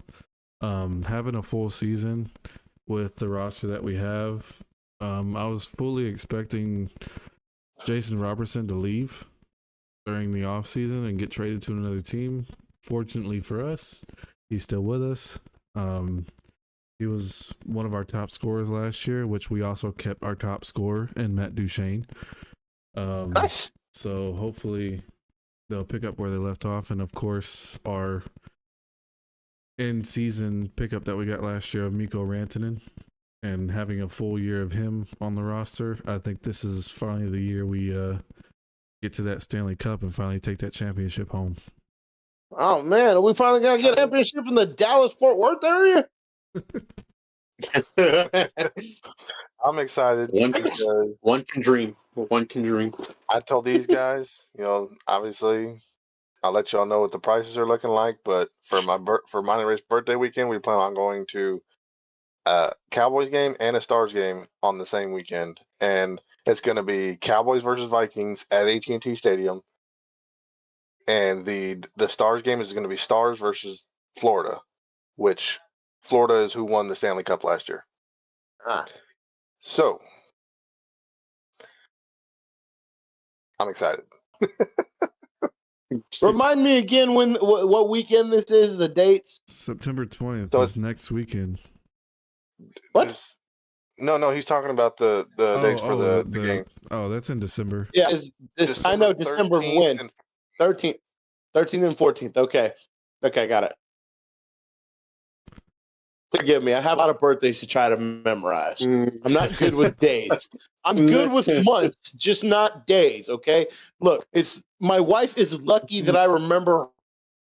Having a full season with the roster that we have. I was fully expecting Jason Robertson to leave during the offseason and get traded to another team. Fortunately for us, he's still with us. He was one of our top scorers last year, which we also kept our top scorer in Matt Duchene. Nice. So hopefully they'll pick up where they left off. And of course, our in-season pickup that we got last year of Mikko Rantanen, and having a full year of him on the roster, I think this is finally the year we get to that Stanley Cup and finally take that championship home. Oh, man. Are we finally going to get a championship in the Dallas-Fort Worth area? I'm excited. Because One can dream. One can dream. I told these guys, obviously, I'll let y'all know what the prices are looking like. But for my birthday weekend, we plan on going to a Cowboys game and a Stars game on the same weekend, and it's going to be Cowboys versus Vikings at AT&T Stadium, and the Stars game is going to be Stars versus Florida, which Florida is who won the Stanley Cup last year. So I'm excited. Remind me again what weekend this is, the dates. September 20th So is next weekend. What? No, he's talking about the dates for the game. Oh, that's in December. Yeah, I know December 13th when. and 13th and 14th. Okay, got it. Forgive me. I have a lot of birthdays to try to memorize. I'm not good with days. I'm good with months, just not days, okay? Look, my wife is lucky that I remember her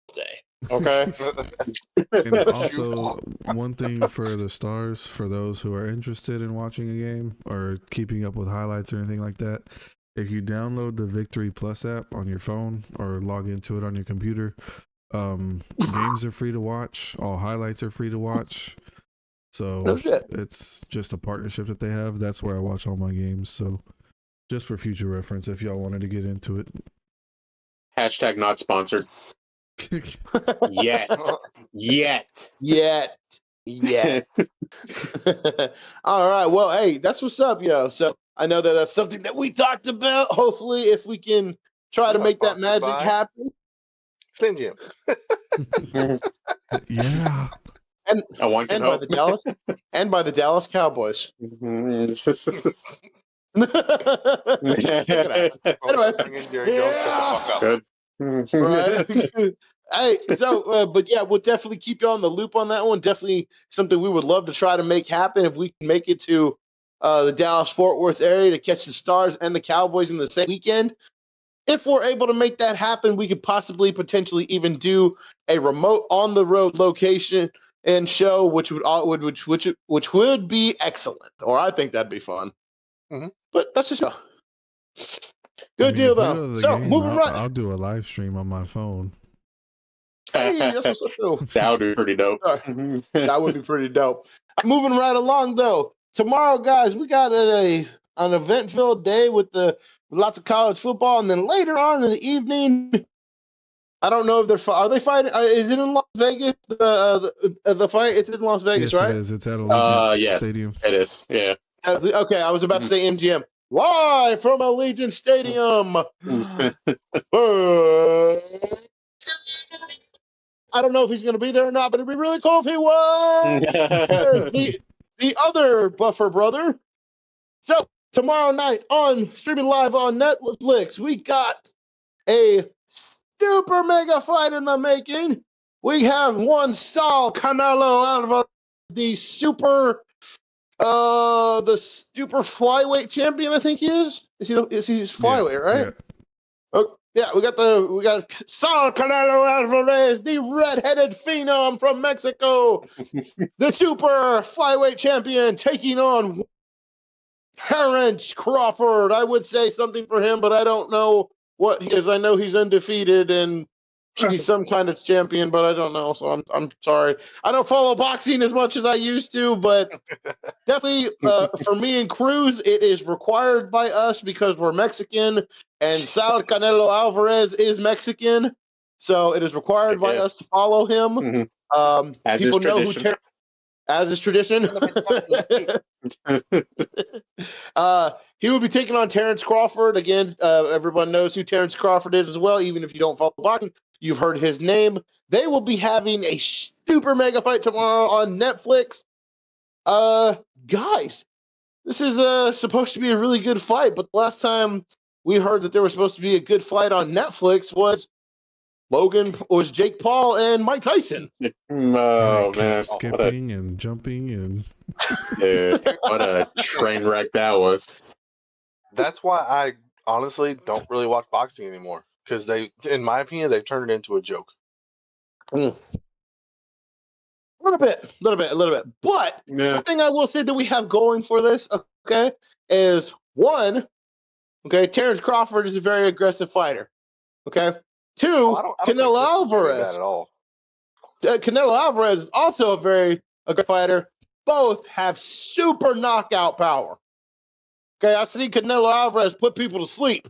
birthday, okay? And also, one thing for the Stars, for those who are interested in watching a game or keeping up with highlights or anything like that, if you download the Victory Plus app on your phone or log into it on your computer, games are free to watch. All highlights are free to watch. So No shit. it's just a partnership that they have. That's where I watch all my games. So just for future reference, if y'all wanted to get into it. Hashtag not sponsored. Yet. All right. Well, hey, that's what's up, yo. So I know that's something that we talked about. Hopefully, if we can try to make that magic happen. Slim Jim. Yeah. And by the Dallas Cowboys. Anyway, Good. right? Hey, so but yeah, we'll definitely keep you on the loop on that one. Definitely something we would love to try to make happen if we can make it to the Dallas-Fort Worth area to catch the Stars and the Cowboys in the same weekend. If we're able to make that happen, we could potentially even do a remote on the road location and show, which would be excellent. Or I think that'd be fun. Mm-hmm. But that's just good deal though. So moving right. I'll do a live stream on my phone. Hey, that's what's up, though. That would be pretty dope. That would be pretty dope. Moving right along, though. Tomorrow, guys, we got an event-filled day with lots of college football, and then later on in the evening, I don't know if are they fighting? Is it in Las Vegas? The fight? It's in Las Vegas, yes, right? It is. It's at Allegiant Yes, Stadium. It is. Yeah. Okay, I was about to say MGM. Live from Allegiant Stadium. I don't know if he's going to be there or not, but it'd be really cool if he was. the other Buffer brother. So tomorrow night streaming live on Netflix, we got a super mega fight in the making. We have one Saul Canelo Alvarez, the super flyweight champion. I think he is. Is he flyweight, right? Yeah. Oh, yeah, we got Saul Canelo Alvarez, the red-headed phenom from Mexico, the super flyweight champion, taking on Terrence Crawford. I would say something for him, but I don't know what he is. I know he's undefeated and he's some kind of champion, but I don't know. So I'm sorry. I don't follow boxing as much as I used to, but definitely for me and Cruz, it is required by us because we're Mexican, and Saul Canelo Alvarez is Mexican, so it is required by us to follow him. As people is know tradition. as is tradition. He will be taking on Terrence Crawford. Again, everyone knows who Terrence Crawford is as well, even if you don't follow boxing. You've heard his name. They will be having a super mega fight tomorrow on Netflix. Guys, this is supposed to be a really good fight, but the last time we heard that there was supposed to be a good fight on Netflix was Jake Paul and Mike Tyson. Oh, man. Skipping and jumping and... Dude, what a train wreck that was. That's why I honestly don't really watch boxing anymore. Because in my opinion, they've turned it into a joke. A little bit. But one thing I will say that we have going for this, okay, is one, okay, Terrence Crawford is a very aggressive fighter. Okay. Two, I don't Canelo Alvarez. that at all. Canelo Alvarez is also a very aggressive fighter. Both have super knockout power. Okay, I've seen Canelo Alvarez put people to sleep.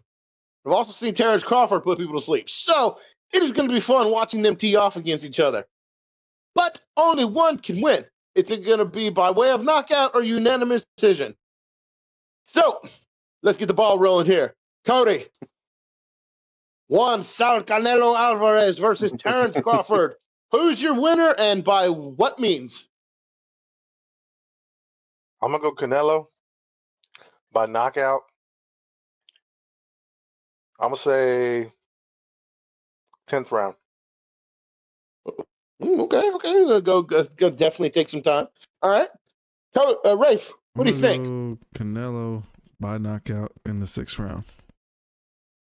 I've also seen Terrence Crawford put people to sleep. So it is going to be fun watching them tee off against each other. But only one can win. It's going to be by way of knockout or unanimous decision. So let's get the ball rolling here. Cody. One, Saul Canelo Alvarez versus Terrence Crawford. Who's your winner and by what means? I'm going to go Canelo by knockout. I'm going to say 10th round. Okay. Go definitely take some time. All right. Rafe, what do you think? Canelo by knockout in the 6th round.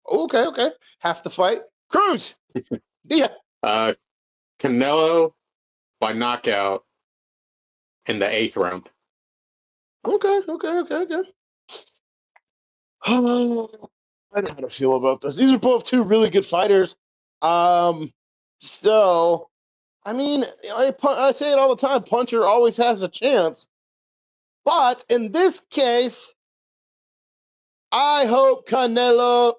Okay. Half the fight. Cruz. Yeah. Canelo by knockout in the 8th round. Okay. I don't know how to feel about this. These are both two really good fighters. So, I mean, I say it all the time, puncher always has a chance. But in this case, I hope Saul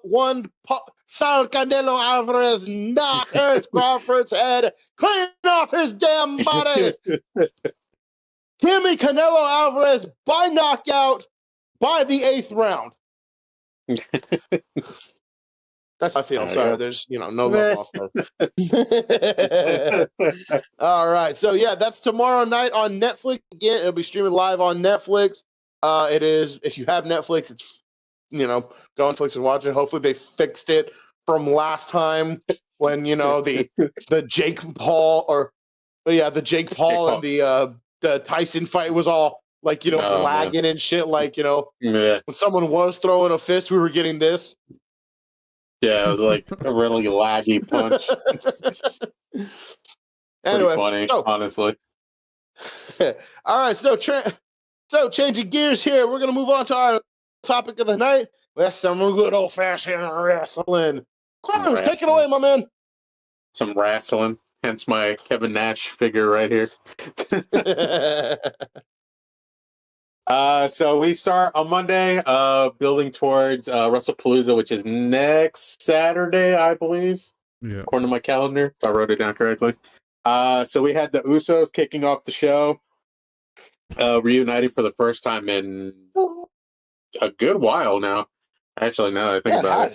Canelo Alvarez knock Terrence Crawford's head clean off his damn body. Timmy Canelo Alvarez by knockout by the 8th round. That's how I feel. Sorry, there's no love lost there. All right, so yeah, that's tomorrow night on Netflix. Again, it'll be streaming live on Netflix. It is, if you have Netflix, it's go on Netflix and watch it. Hopefully they fixed it from last time when the Jake Paul and the Tyson fight was all lagging and shit. When someone was throwing a fist, we were getting this. Yeah, it was like a really laggy punch. Anyway, funny, honestly. All right, so changing gears here, we're gonna move on to our topic of the night. That's some good old fashioned wrestling. Cruz, take it away, my man. Some wrestling. Hence my Kevin Nash figure right here. So we start on Monday, building towards WrestlePalooza, which is next Saturday, I believe. Yeah. According to my calendar, if I wrote it down correctly. So we had the Usos kicking off the show, reuniting for the first time in a good while now. Actually, now that I think about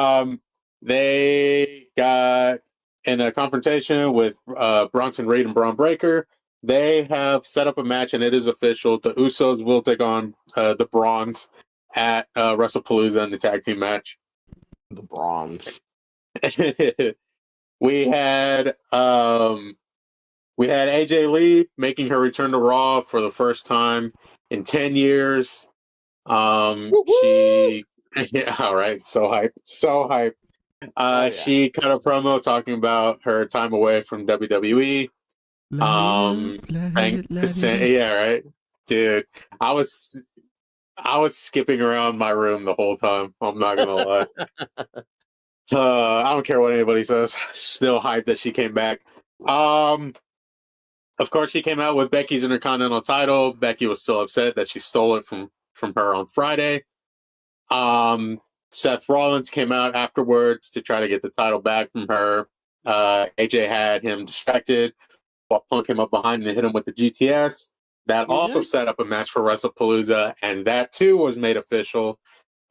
it. They got in a confrontation with Bronson Reed and Braun Breaker. They have set up a match, and it is official. The Usos will take on the Brawns at WrestlePalooza in the tag team match. The Bronze. We had AJ Lee making her return to Raw for the first time in 10 years. She all right, so hype. She cut a promo talking about her time away from WWE. Yeah, right, dude. I was skipping around my room the whole time. I'm not gonna lie. I don't care what anybody says. Still hyped that she came back. Of course, she came out with Becky's Intercontinental title. Becky was still upset that she stole it from her on Friday. Seth Rollins came out afterwards to try to get the title back from her. AJ had him distracted while Punk came up behind and hit him with the GTS. That also set up a match for WrestlePalooza, and that too was made official.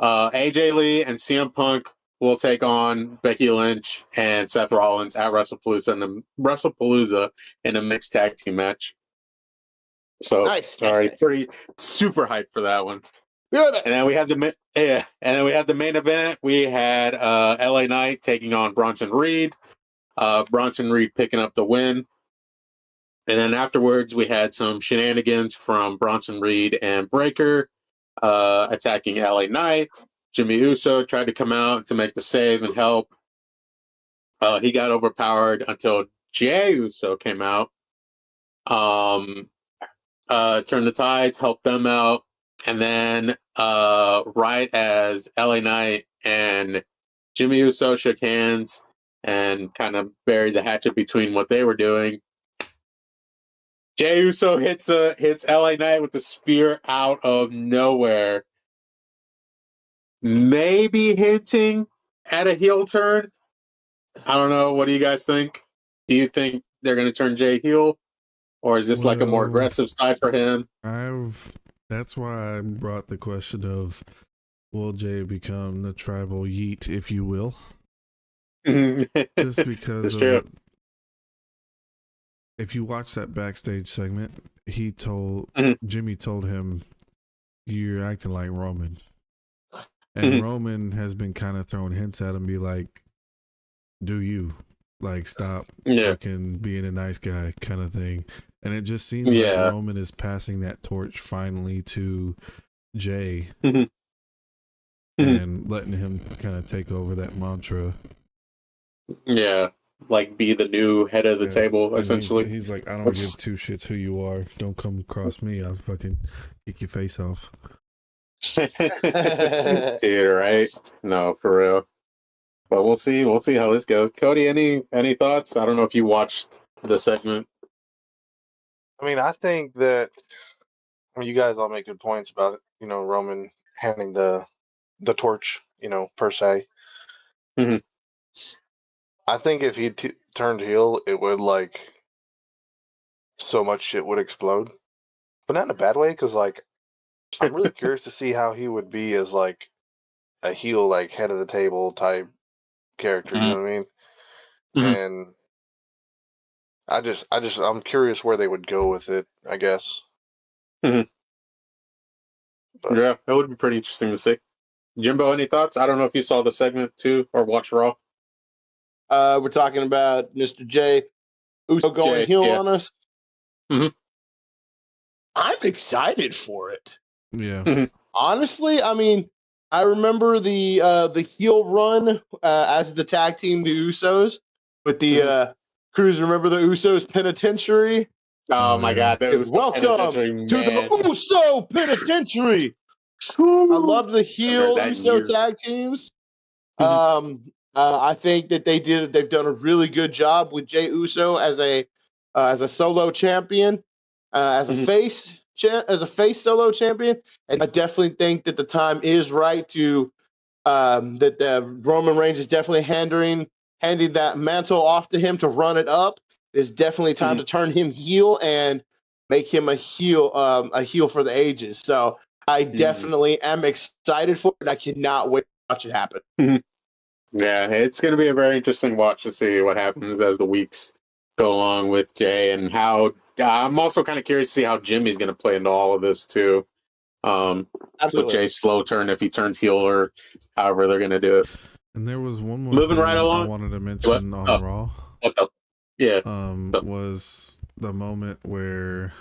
AJ Lee and CM Punk will take on Becky Lynch and Seth Rollins at WrestlePalooza in a mixed tag team match. So, nice. Pretty super hyped for that one. Good. And then we had the main event. We had LA Knight taking on Bronson Reed. Bronson Reed picking up the win. And then afterwards, we had some shenanigans from Bronson Reed and Breaker attacking LA Knight. Jimmy Uso tried to come out to make the save and help. He got overpowered until Jey Uso came out. Turned the tides, helped them out. And then right as LA Knight and Jimmy Uso shook hands and kind of buried the hatchet between what they were doing, Jey Uso hits LA Knight with the spear out of nowhere. Maybe hinting at a heel turn. I don't know. What do you guys think? Do you think they're going to turn Jey heel? Or is this like a more aggressive side for him? That's why I brought the question of, will Jey become the tribal yeet, if you will? Just because of if you watch that backstage segment, Jimmy told him, "You're acting like Roman." And Roman has been kind of throwing hints at him, be like, "Do you like stop fucking being a nice guy," kind of thing. And it just seems like Roman is passing that torch finally to Jey and letting him kind of take over that mantra. Yeah, like be the new head of the table, and essentially. He's like, I don't give two shits who you are. Don't come across me. I'll fucking kick your face off. Dude, right? No, for real. But we'll see how this goes. Cody, any thoughts? I don't know if you watched the segment. I mean, I think that you guys all make good points about it. You know, Roman handing the torch, per se. Mm-hmm. I think if he turned heel, it would so much shit would explode, but not in a bad way. Because I'm really curious to see how he would be as a heel, head of the table type character. You know what I mean? And I'm curious where they would go with it, I guess. Yeah, that would be pretty interesting to see. Jimbo, any thoughts? I don't know if you saw the segment too or watched Raw. We're talking about Mr. Jey Uso going heel on us. Mm-hmm. I'm excited for it. Yeah. Honestly, I mean, I remember the heel run as the tag team, the Usos, with the Crews. Remember the Usos Penitentiary? Oh my God! Welcome to the Uso Penitentiary. I love the heel Uso tag teams. I think that they've done a really good job with Jey Uso as a solo champion, as a face solo champion, and I definitely think that the time is right to that Roman Reigns is definitely handing that mantle off to him to run it up. It's definitely time to turn him heel and make him a heel for the ages. So I definitely am excited for it. I cannot wait to watch it happen. Yeah, it's going to be a very interesting watch to see what happens as the weeks go along with Jay, and how I'm also kind of curious to see how Jimmy's going to play into all of this too. With Jay's slow turn, if he turns heel or however they're going to do it. And there was one more Moving thing right along. I wanted to mention on Raw. Yeah. Was the moment where,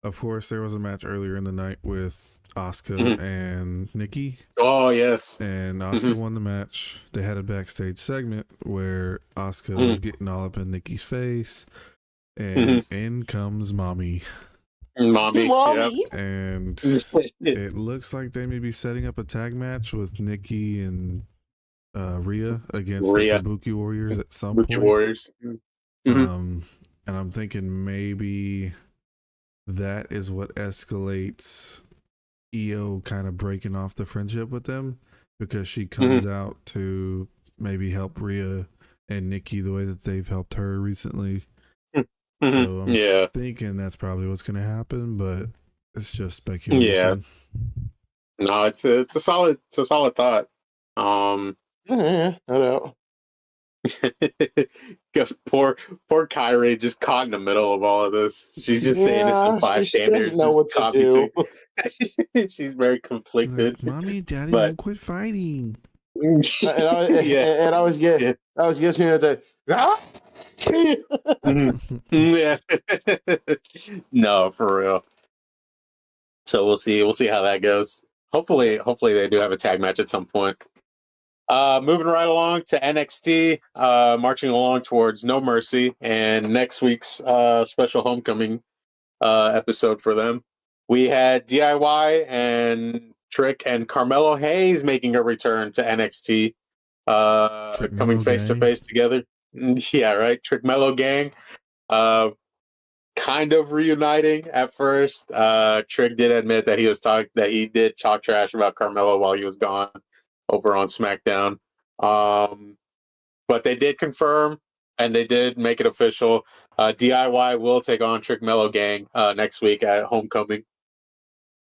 of course, there was a match earlier in the night with Asuka and Nikki. Oh, yes. And Asuka won the match. They had a backstage segment where Asuka was getting all up in Nikki's face. And in comes Mommy. Mommy. Yep. And it looks like they may be setting up a tag match with Nikki and Rhea against the Kabuki Warriors at some point. Warriors. And I'm thinking maybe that is what escalates Io kind of breaking off the friendship with them, because she comes out to maybe help Rhea and Nikki the way that they've helped her recently. So I'm thinking that's probably what's going to happen, but it's just speculation. Yeah. No, it's a solid thought. No doubt. poor Kyrie just caught in the middle of all of this. She's just saying this to bystander. She doesn't know what to do. She's very conflicted. Like, Mommy, Daddy won't quit fighting. And I was getting me at that. No, for real. So we'll see how that goes. Hopefully they do have a tag match at some point. Moving right along to NXT, marching along towards No Mercy and next week's special homecoming episode for them. We had DIY and Trick and Carmelo Hayes making a return to NXT, coming face to face together. Yeah, right. Trick Mello Gang, kind of reuniting at first. Trick did admit that he did talk trash about Carmelo while he was gone over on SmackDown. But they did confirm, and they did make it official. DIY will take on Trick Mello Gang next week at Homecoming.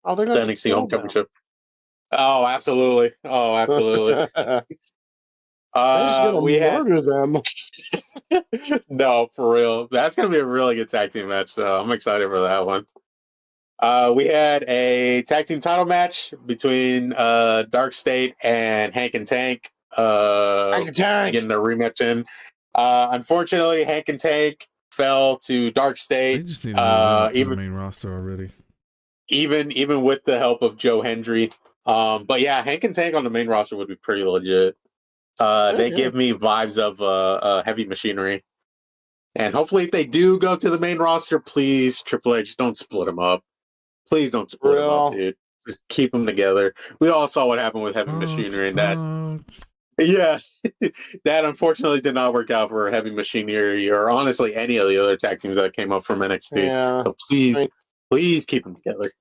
Oh, they're going to NXT Homecoming show. Oh, absolutely. We murder them. No, for real. That's going to be a really good tag team match, so I'm excited for that one. We had a tag team title match between Dark State and Hank and Tank. Getting a rematch in. Unfortunately, Hank and Tank fell to Dark State. They just need to move to the main roster already. Even with the help of Joe Hendry. But yeah, Hank and Tank on the main roster would be pretty legit. They give me vibes of Heavy Machinery. And hopefully if they do go to the main roster, please, Triple H, don't split them up. Please don't split them up, dude. Just keep them together. We all saw what happened with Heavy Machinery, and that... Yeah, that unfortunately did not work out for Heavy Machinery or honestly any of the other tag teams that came up from NXT. Yeah. So please keep them together.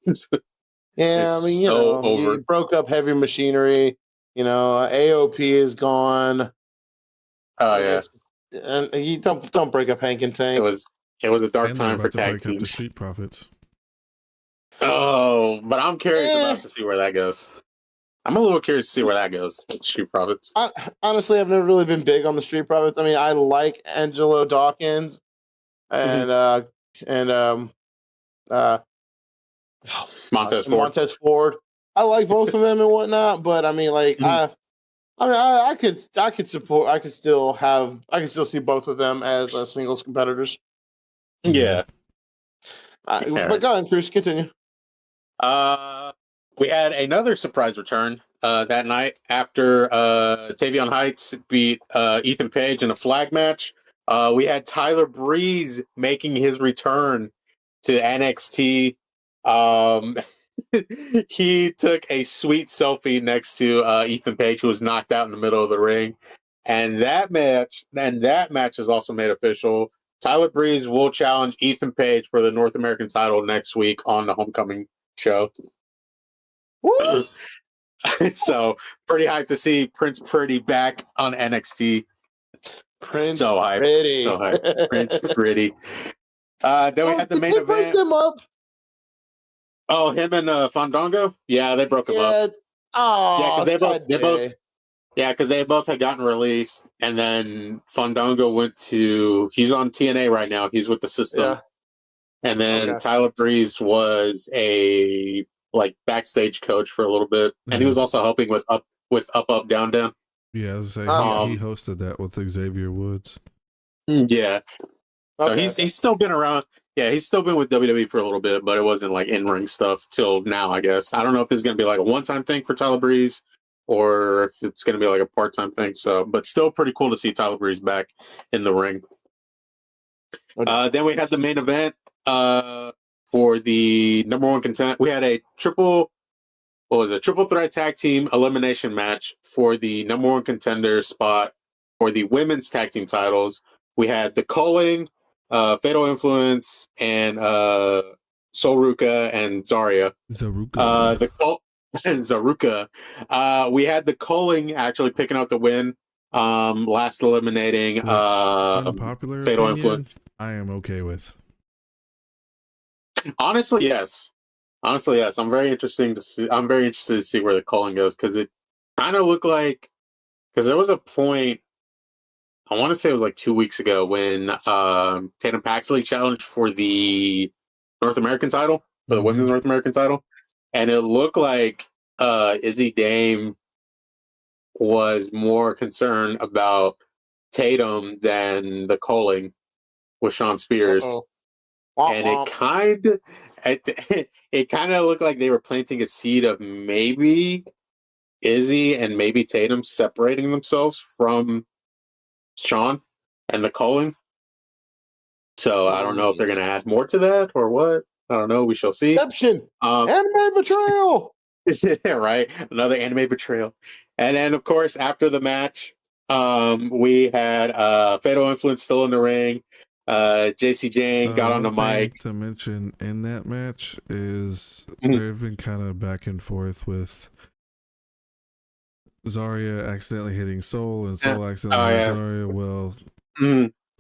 Yeah, I mean, you broke up Heavy Machinery. AOP is gone. Oh yeah, and you don't break up Hank and Tank. It was a dark time for tag teams. The Street Profits. Oh, but I'm curious about to see where that goes. I'm a little curious to see where that goes with Street Profits. Honestly, I've never really been big on the Street Profits. I mean, I like Angelo Dawkins and Montez Ford. I like both of them and whatnot, but I mean, like I could support. I could still see both of them as singles competitors. Yeah. But go ahead, Chris. Continue. We had another surprise return that night after Tavion Heights beat Ethan Page in a flag match. We had Tyler Breeze making his return to NXT. He took a sweet selfie next to Ethan Page, who was knocked out in the middle of the ring. And that match is also made official. Tyler Breeze will challenge Ethan Page for the North American title next week on the Homecoming show. So pretty hyped to see Prince Pretty back on NXT. Prince so hyped. Pretty. So hyped. Prince Pretty. Then we had the main Did they break event. them up? Oh, him and Fandango? Yeah, they broke them up. Oh, Yeah, because they both had gotten released, and then Fandango he's on TNA right now. He's with the system. Yeah. And then Tyler Breeze was a backstage coach for a little bit, and he was also helping with up down down. Yeah, I was saying he hosted that with Xavier Woods. Yeah. So he's still been around. Yeah, he's still been with WWE for a little bit, but it wasn't like in-ring stuff till now, I guess. I don't know if this is going to be like a one-time thing for Tyler Breeze or if it's going to be like a part-time thing. So, but still pretty cool to see Tyler Breeze back in the ring. Then we had the main event for the number one contender. We had a triple threat tag team elimination match for the number one contender spot for the women's tag team titles. We had the Culling, Fatal Influence, and Solruka and Zarya. Zaruka. We had the Culling actually picking up the win. Last eliminating unpopular Fatal opinion, Influence. I am okay with. Honestly, yes. I'm very interested to see where the Culling goes, because it kind of looked like, because there was a point, I want to say it was like 2 weeks ago, when Tatum Paxley challenged for the North American title, for the women's North American title, and it looked like Izzy Dame was more concerned about Tatum than the Culling with Sean Spears. And it kind of looked like they were planting a seed of maybe Izzy and maybe Tatum separating themselves from Sean and the Culling. So I don't know if they're going to add more to that or what. I don't know. We shall see. Deception. Anime betrayal. Right. Another anime betrayal. And then, of course, after the match, we had Fatal Influence still in the ring. JC Jane got on the mic. To mention in that match is they've been kind of back and forth with Zarya accidentally hitting Soul and Soul accidentally hitting Zarya. Well,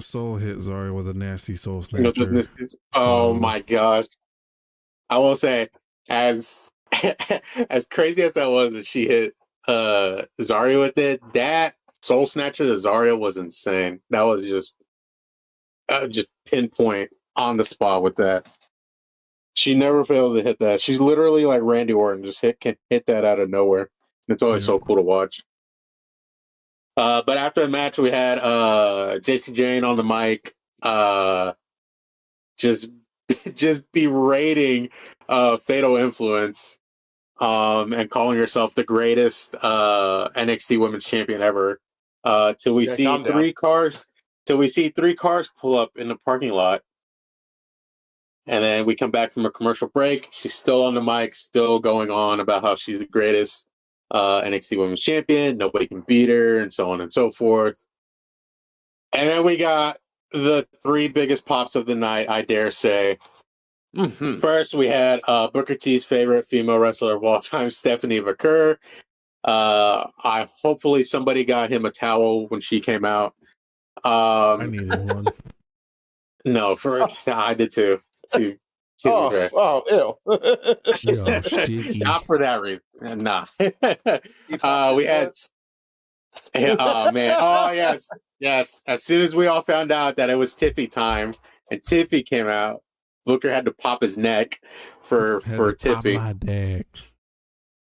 Soul hit Zarya with a nasty Soul Snatcher. Oh my gosh. I will say, as crazy as that was that she hit Zarya with it, that Soul Snatcher to Zarya was insane. That was just pinpoint on the spot with that. She never fails to hit that. She's literally like Randy Orton, just can hit that out of nowhere. It's always so cool to watch. But after the match, we had JC Jane on the mic, just berating Fatal Influence, and calling herself the greatest NXT Women's Champion ever. Till we see three cars pull up in the parking lot. And then we come back from a commercial break. She's still on the mic, still going on about how she's the greatest NXT Women's Champion. Nobody can beat her, and so on and so forth. And then we got the three biggest pops of the night, I dare say. First, we had Booker T's favorite female wrestler of all time, Stephanie McCurr. Hopefully somebody got him a towel when she came out. I needed one. No, I did too. Ew. Yo, Not for that reason. Nah. We had. Oh man! Oh yes. As soon as we all found out that it was Tiffy time and Tiffy came out, Booker had to pop his neck for Tiffy. My dick.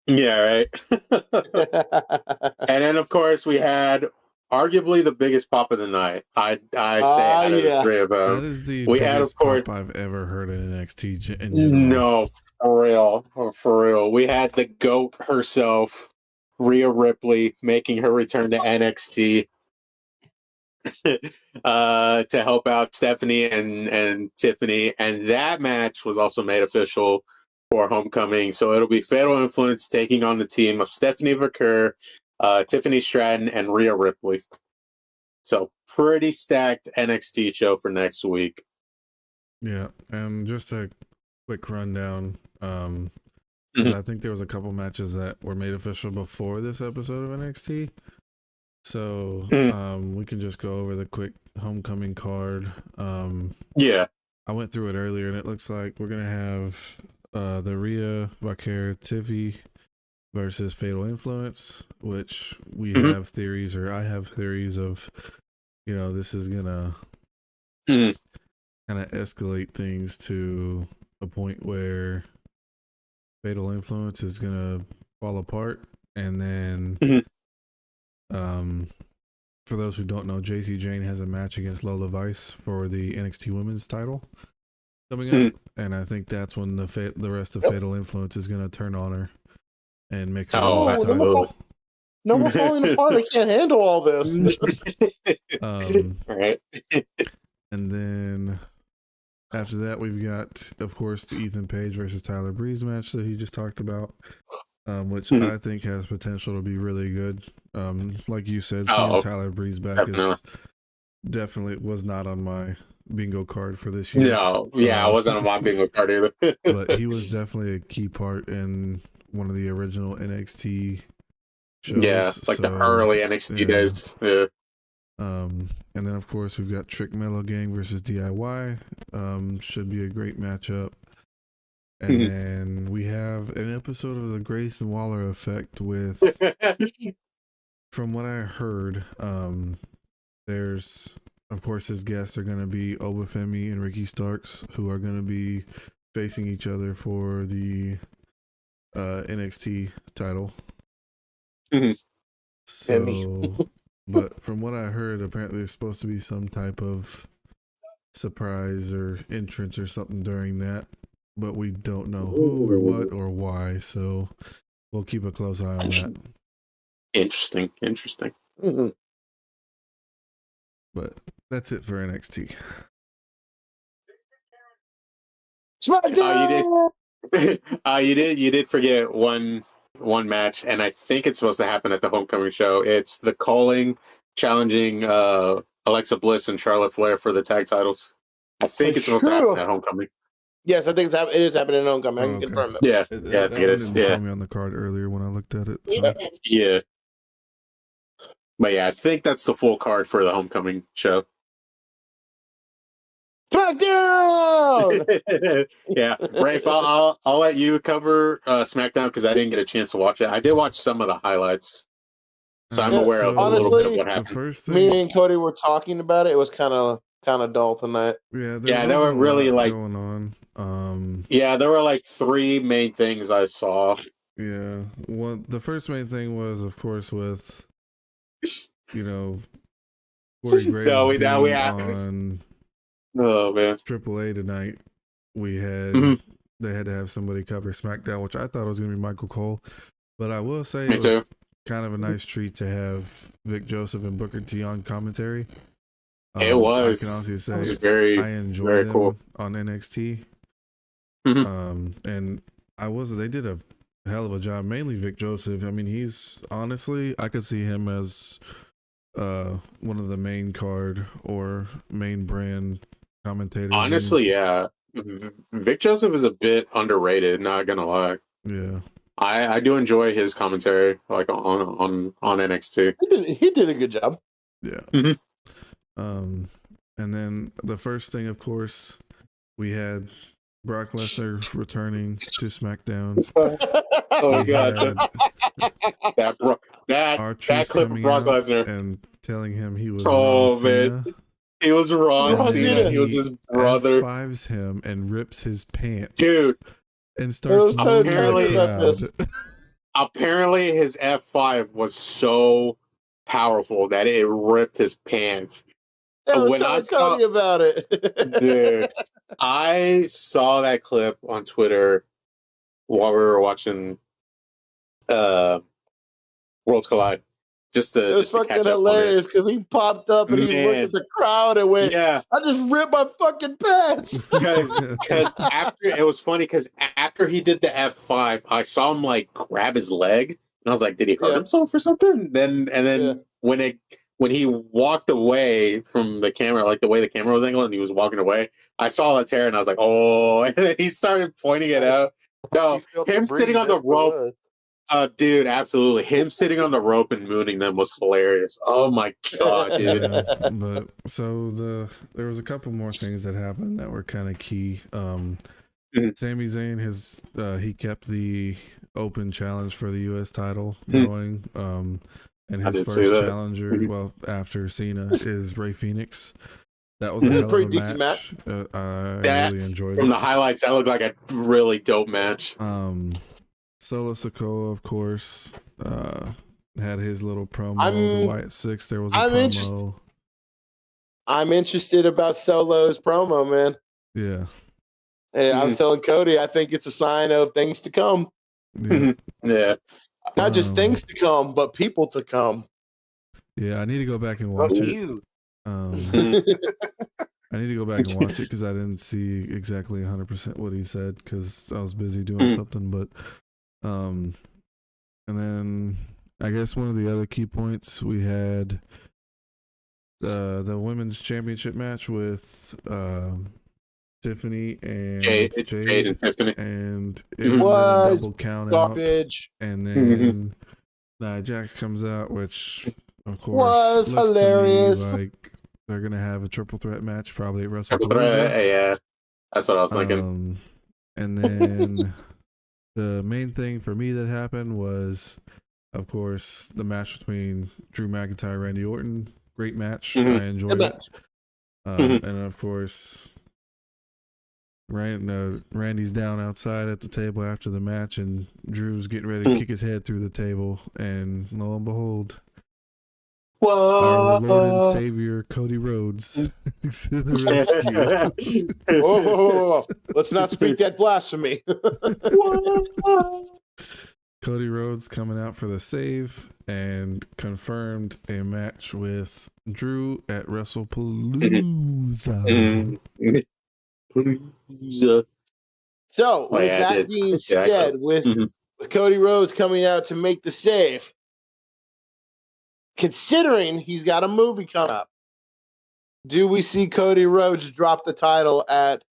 Yeah, right. And then of course we had arguably the biggest pop of the night. I say out of the three of them. That is the biggest pop I've ever heard in NXT. No, for real. We had the GOAT herself, Rhea Ripley, making her return to NXT to help out Stephanie and Tiffany. And that match was also made official for Homecoming. So it'll be Fatal Influence taking on the team of Stephanie McCurr, Tiffany Stratton, and Rhea Ripley. So pretty stacked NXT show for next week. Yeah, and just a quick rundown. I think there was a couple matches that were made official before this episode of NXT. So we can just go over the quick homecoming card. Yeah. I went through it earlier, and it looks like we're going to have the Rhea Vaquer Tiffy versus Fatal Influence, which we have theories, or I have theories of, this is going to kind of escalate things to a point where Fatal Influence is going to fall apart. And then, for those who don't know, JC Jane has a match against Lola Vice for the NXT Women's title coming up. And I think that's when the rest of Fatal Influence is going to turn on her and make her lose the title. No more falling apart. I can't handle all this. Right. And then after that, we've got, of course, the Ethan Page versus Tyler Breeze match that he just talked about, which I think has potential to be really good. Like you said, seeing Tyler Breeze back definitely was not on my bingo card for this year. No, yeah, I wasn't on my bingo card either. But he was definitely a key part in one of the original NXT shows. Yeah, like the early NXT days. Yeah. And then of course we've got Trick Mellow Gang versus DIY. Should be a great matchup. And then we have an episode of the Grayson Waller Effect with, from what I heard, there's, of course, his guests are going to be Obafemi and Ricky Starks, who are going to be facing each other for the NXT title. So, but from what I heard, apparently there's supposed to be some type of surprise or entrance or something during that, but we don't know who or what or why, so we'll keep a close eye on that. Interesting. But that's it for NXT. SmackDown! You did forget one match, and I think it's supposed to happen at the Homecoming show. It's the Calling challenging Alexa Bliss and Charlotte Flair for the tag titles. I think it's supposed to happen at Homecoming. Yes, I think it is happening at Homecoming. I can confirm that. Yeah, I think it is. Didn't show me on the card earlier when I looked at it. So. Yeah. But yeah, I think that's the full card for the Homecoming show. SmackDown! Yeah, Rafe, I'll let you cover SmackDown because I didn't get a chance to watch it. I did watch some of the highlights, so I'm aware of a little bit of what happened. The first thing, me and Cody were talking about it. It was kind of dull tonight. Yeah, there were really like going on. There were like three main things I saw. Yeah, well, the first main thing was, of course, with Corey Graves on AAA tonight. We had they had to have somebody cover SmackDown, which I thought was going to be Michael Cole, but I will say it was kind of a nice treat to have Vic Joseph and Booker T on commentary. It was. I can honestly say I enjoyed them on NXT. And they did a hell of a job. Mainly Vic Joseph. I mean, he's honestly, I could see him as one of the main card or main brand commentators. Honestly, yeah. Vic Joseph is a bit underrated, not gonna lie. Yeah. I do enjoy his commentary, like on NXT. He did a good job. Yeah. And then the first thing, of course, we had Brock Lesnar returning to SmackDown. Oh god, that clip of Brock Lesnar and telling him he was man. He was Ron Cena. He was his brother. F5s him and rips his pants, dude, and starts moving the crowd. Apparently, his F5 was so powerful that it ripped his pants. When I saw you about it, dude, I saw that clip on Twitter while we were watching Worlds Collide. It was fucking hilarious because he popped up and he looked at the crowd and went, "Yeah, I just ripped my fucking pants." Because after it was funny because after he did the F5, I saw him like grab his leg and I was like, "Did he hurt himself or something?" And then when when he walked away from the camera, like the way the camera was angled, and he was walking away, I saw that tear, and I was like, "Oh!" And then he started pointing it out. No, him sitting on the rope, dude, absolutely. Him sitting on the rope and mooning them was hilarious. Oh my god, dude! Yeah, but so there was a couple more things that happened that were kind of key. Sami Zayn he kept the open challenge for the U.S. title going. And his first challenger, well, after Cena, is Rey Fénix. That was a hell of a match. I really enjoyed it. From the highlights, that looked like a really dope match. Solo Sikoa, of course, had his little promo. The White Six, there was a promo. I'm interested about Solo's promo, man. Yeah. Hey, I was telling Cody, I think it's a sign of things to come. Yeah. Yeah. Not just things to come, but people to come. Yeah, I need to go back and watch it. I need to go back and watch it because I didn't see exactly 100% what he said because I was busy doing something. But, and then I guess one of the other key points we had the women's championship match with Tiffany and Jade and Tiffany, and it was a double count garbage. Out, and then Nia Jax comes out, which of course was looks hilarious. to me like they're gonna have a triple threat match probably at WrestleMania. Yeah, that's what I was thinking. And then the main thing for me that happened was, of course, the match between Drew McIntyre and Randy Orton. Great match. I enjoyed it. And of course, Randy's down outside at the table after the match, and Drew's getting ready to kick his head through the table, and lo and behold, our Lord and Savior Cody Rhodes to the rescue. Whoa. Let's not speak that blasphemy. Cody Rhodes coming out for the save and confirmed a match with Drew at WrestlePalooza. So, with that being said, with Cody Rhodes coming out to make the save, considering he's got a movie coming up, do we see Cody Rhodes drop the title at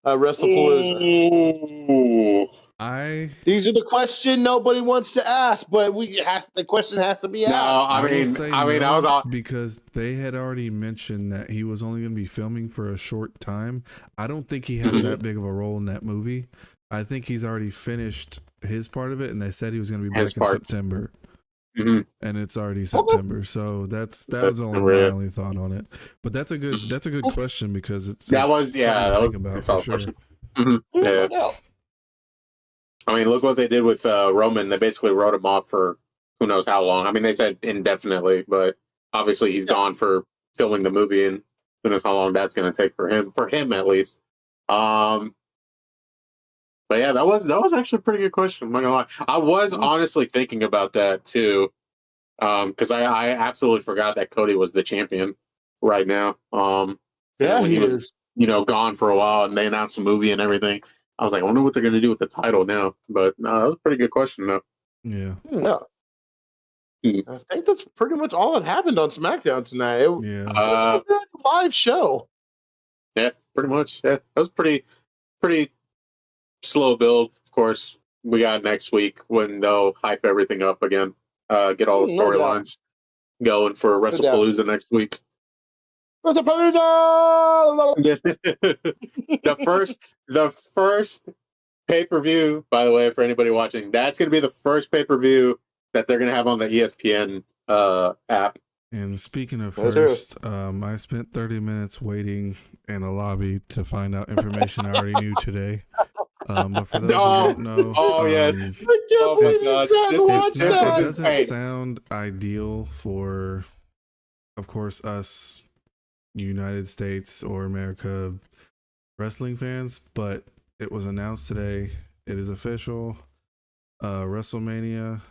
WrestlePalooza? These are the questions nobody wants to ask, but the question has to be asked. I was on because they had already mentioned that he was only going to be filming for a short time. I don't think he has that big of a role in that movie. I think he's already finished his part of it, and they said he was going to be back in September. And it's already September, so that was my only thought on it. But that's a good question because that was about for sure. Yeah. I mean, look what they did with Roman. They basically wrote him off for who knows how long. I mean, they said indefinitely, but obviously he's gone for filming the movie, and who knows how long that's going to take for him at least. But yeah, that was actually a pretty good question. I'm not gonna lie. I was honestly thinking about that too, because I absolutely forgot that Cody was the champion right now. When he was gone for a while, and they announced the movie and everything. I was like, I wonder what they're going to do with the title now. But that was a pretty good question, though. Yeah. I think that's pretty much all that happened on SmackDown tonight. It was a live show. Yeah, pretty much. Yeah, that was pretty slow build. Of course, we got next week when they'll hype everything up again. Get all the storylines going for WrestlePalooza next week. The first pay-per-view, by the way, for anybody watching, that's going to be the first pay-per-view that they're going to have on the ESPN app. And speaking of first, I spent 30 minutes waiting in a lobby to find out information I already knew today. But for those who don't know, it doesn't sound ideal for, of course, us United States or America wrestling fans, but it was announced today. It is official. WrestleMania,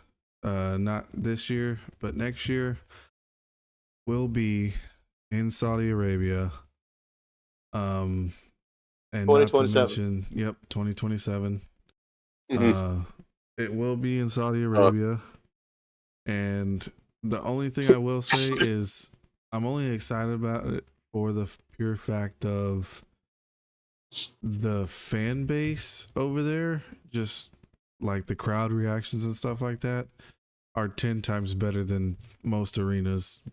not this year, but next year, will be in Saudi Arabia. And not to mention, 2027. It will be in Saudi Arabia. And the only thing I will say is I'm only excited about it for the pure fact of the fan base over there, just like the crowd reactions and stuff like that, are 10 times better than most arenas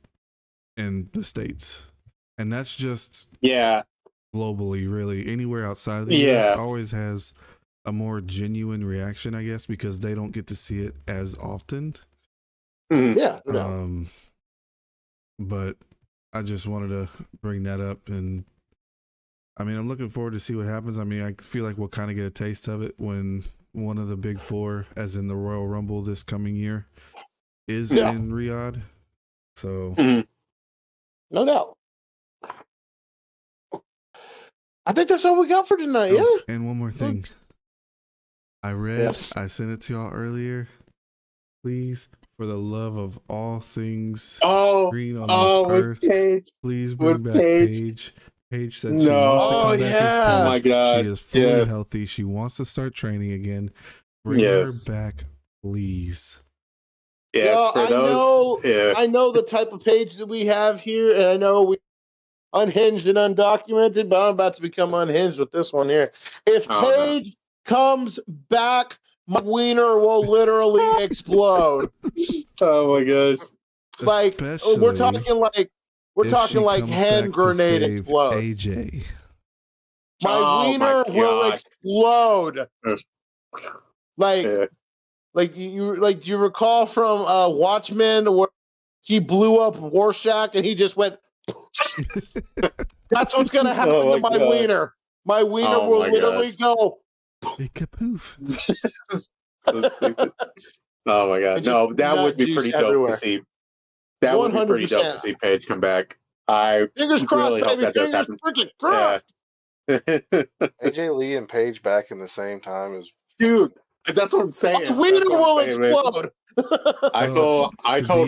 in the States. And that's just globally, really. Anywhere outside of the US always has a more genuine reaction, I guess, because they don't get to see it as often. Yeah. But I just wanted to bring that up, and I mean, I'm looking forward to see what happens. I mean, I feel like we'll kind of get a taste of it when one of the big four, as in the Royal Rumble this coming year, is in Riyadh. So, no doubt. I think that's all we got for tonight. Yeah. And one more thing. I sent it to y'all earlier. Please, for the love of all things green on this earth, please bring back Paige. Paige said she wants to come back as Paige. Oh my God. She is fully healthy. She wants to start training again. Bring her back, please. Yes, well, I know the type of Paige that we have here, and I know we unhinged and undocumented, but I'm about to become unhinged with this one here. If Paige comes back, my wiener will literally explode. Oh my gosh! Like we're talking like hand grenade explode. AJ, my wiener will explode. Like do you recall from Watchmen where he blew up Rorschach and he just went? That's what's gonna happen to my wiener. My wiener will literally go. Make a poof. Oh my God! No, that would be pretty dope to see. That would be pretty dope to see Paige come back. I fingers crossed, really hope that does happen. Freaking crossed. AJ Lee and Paige back in the same time is dude. That's what I'm saying. My wiener will explode. I told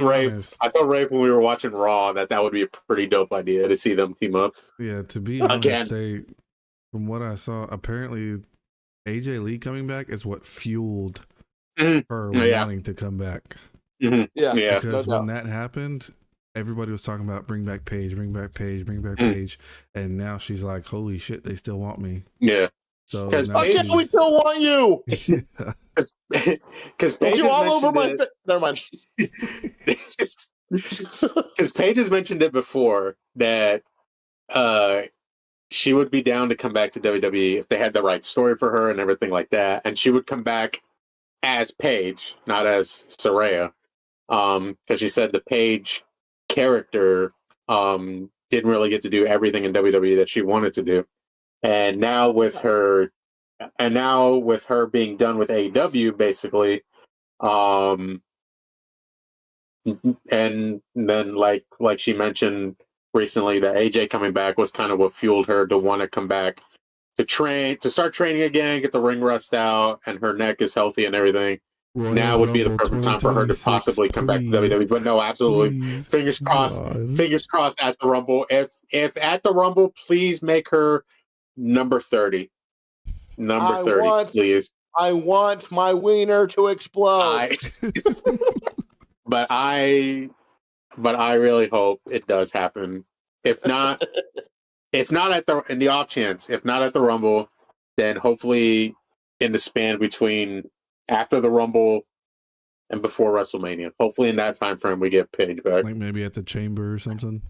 Rafe when we were watching Raw that would be a pretty dope idea to see them team up. Yeah, to be honest, from what I saw, apparently AJ Lee coming back is what fueled her wanting to come back. Mm-hmm. Yeah, because when that happened, everybody was talking about bring back Paige, bring back Paige, bring back Paige, and now she's like, holy shit, they still want me. Yeah. So we still want you. Because Paige you all over my never mind. Because Paige has mentioned it before that she would be down to come back to WWE if they had the right story for her and everything like that, and she would come back as Paige, not as Saraya, because she said the Paige character didn't really get to do everything in WWE that she wanted to do. And now with her being done with AEW, basically, and then like she mentioned recently, that AJ coming back was kind of what fueled her to want to come back to start training again, get the ring rust out, and her neck is healthy and everything. Royal now would be the Rumble perfect time for her to possibly come back to WWE. But no, absolutely. Please, fingers crossed. God. Fingers crossed at the Rumble. If at the Rumble, please make her number 30. Number 30, please. I want my wiener to explode. But I really hope it does happen. If not in the off chance, if not at the Rumble, then hopefully in the span between after the Rumble and before WrestleMania. Hopefully in that time frame we get Paige back. Like maybe at the Chamber or something.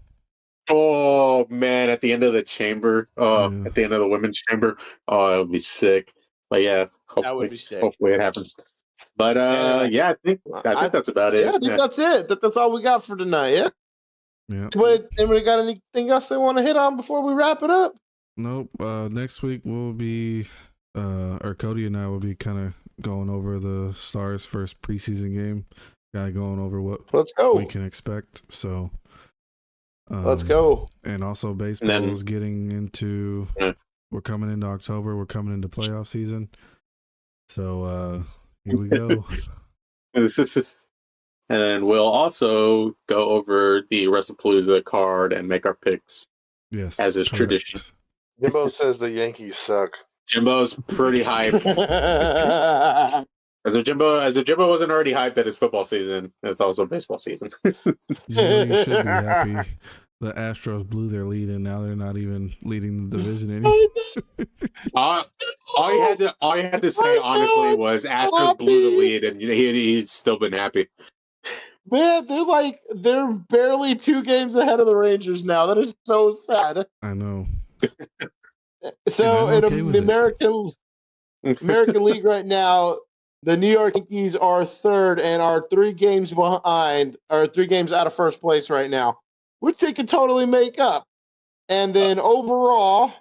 Oh man, at the end of the Chamber. At the end of the women's chamber. Oh, it would be sick. But yeah, that would be sick. Hopefully it happens. But I think that's about it. Yeah, I think that's it. That's all we got for tonight, yeah? Yeah. Anybody got anything else they want to hit on before we wrap it up? Nope. Next week we'll be or Cody and I will be kind of going over the Stars' first preseason game. Kind of going over what we can expect. So let's go. And also baseball is getting into we're coming into October, we're coming into playoff season. So here we go. And we'll also go over the WrestlePalooza card and make our picks. Yes, as is tradition. Jimbo says the Yankees suck. Jimbo's pretty hyped. As if Jimbo wasn't already hyped that it's football season, it's also baseball season. Jimbo, you should be happy. the Astros blew their lead, and now they're not even leading the division anymore. All you had to say honestly was Astros blew the lead, and he's still been happy. Man, they're barely 2 games ahead of the Rangers now. That is so sad. I know. So in the American League right now, the New York Yankees are 3rd and are 3 games behind, or 3 games out of first place right now, which they could totally make up. And then overall,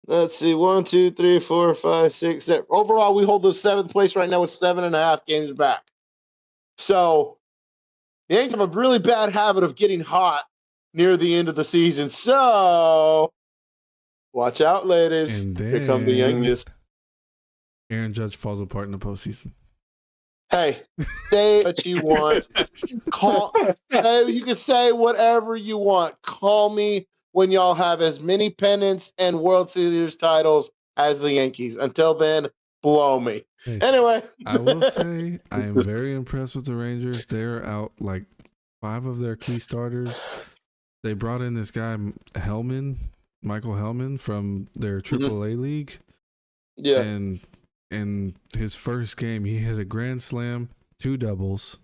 let's see, 1, 2, 3, 4, 5, 6, 7. Overall, we hold the 7th place right now with 7.5 games back. So the Yankees have a really bad habit of getting hot near the end of the season. So watch out, ladies. And Here come the Yankees. Aaron Judge falls apart in the postseason. Hey, say what you want. You can say whatever you want. Call me when y'all have as many pennants and World Series titles as the Yankees. Until then, blow me. Hey, anyway. I will say I am very impressed with the Rangers. They're out like 5 of their key starters. They brought in this guy, Michael Hellman, from their AAA league. Yeah. And in his first game, he hit a grand slam, 2 doubles.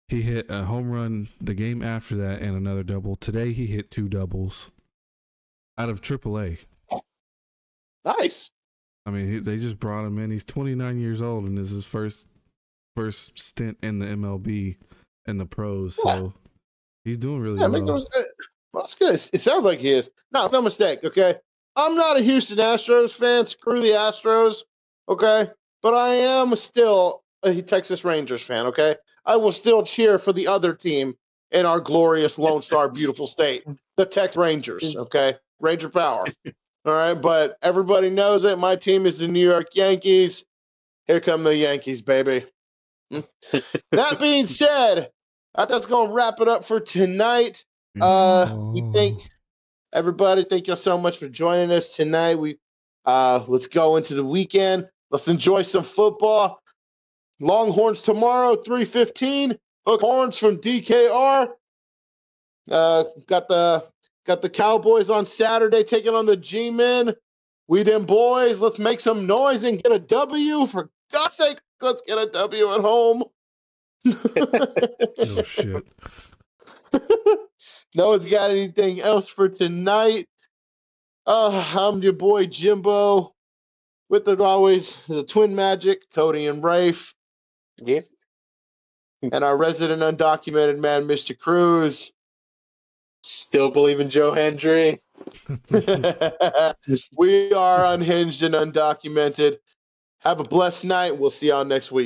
He hit a home run the game after that and another double. Today, he hit 2 doubles out of AAA. Nice. I mean, they just brought him in. He's 29 years old, and this is his first stint in the MLB and the pros. So he's doing really well. That's good. It sounds like he is. No mistake, okay? I'm not a Houston Astros fan. Screw the Astros, okay? But I am still a Texas Rangers fan, okay? I will still cheer for the other team in our glorious Lone Star beautiful state, the Texas Rangers, okay? Ranger power. All right, but everybody knows it. My team is the New York Yankees. Here come the Yankees, baby. That being said, that's going to wrap it up for tonight. We thank everybody. Thank you so much for joining us tonight. Let's go into the weekend. Let's enjoy some football. Longhorns tomorrow, 3:15. Horns from DKR. Got the Cowboys on Saturday taking on the G-Men. We them boys. Let's make some noise and get a W. For God's sake, let's get a W at home. No shit. No one's got anything else for tonight. I'm your boy Jimbo. With as always, the Twin Magic, Cody and Rafe. Yes. And our resident undocumented man, Mr. Cruz. Still believe in Joe Hendry. We are unhinged and undocumented. Have a blessed night. We'll see y'all next week.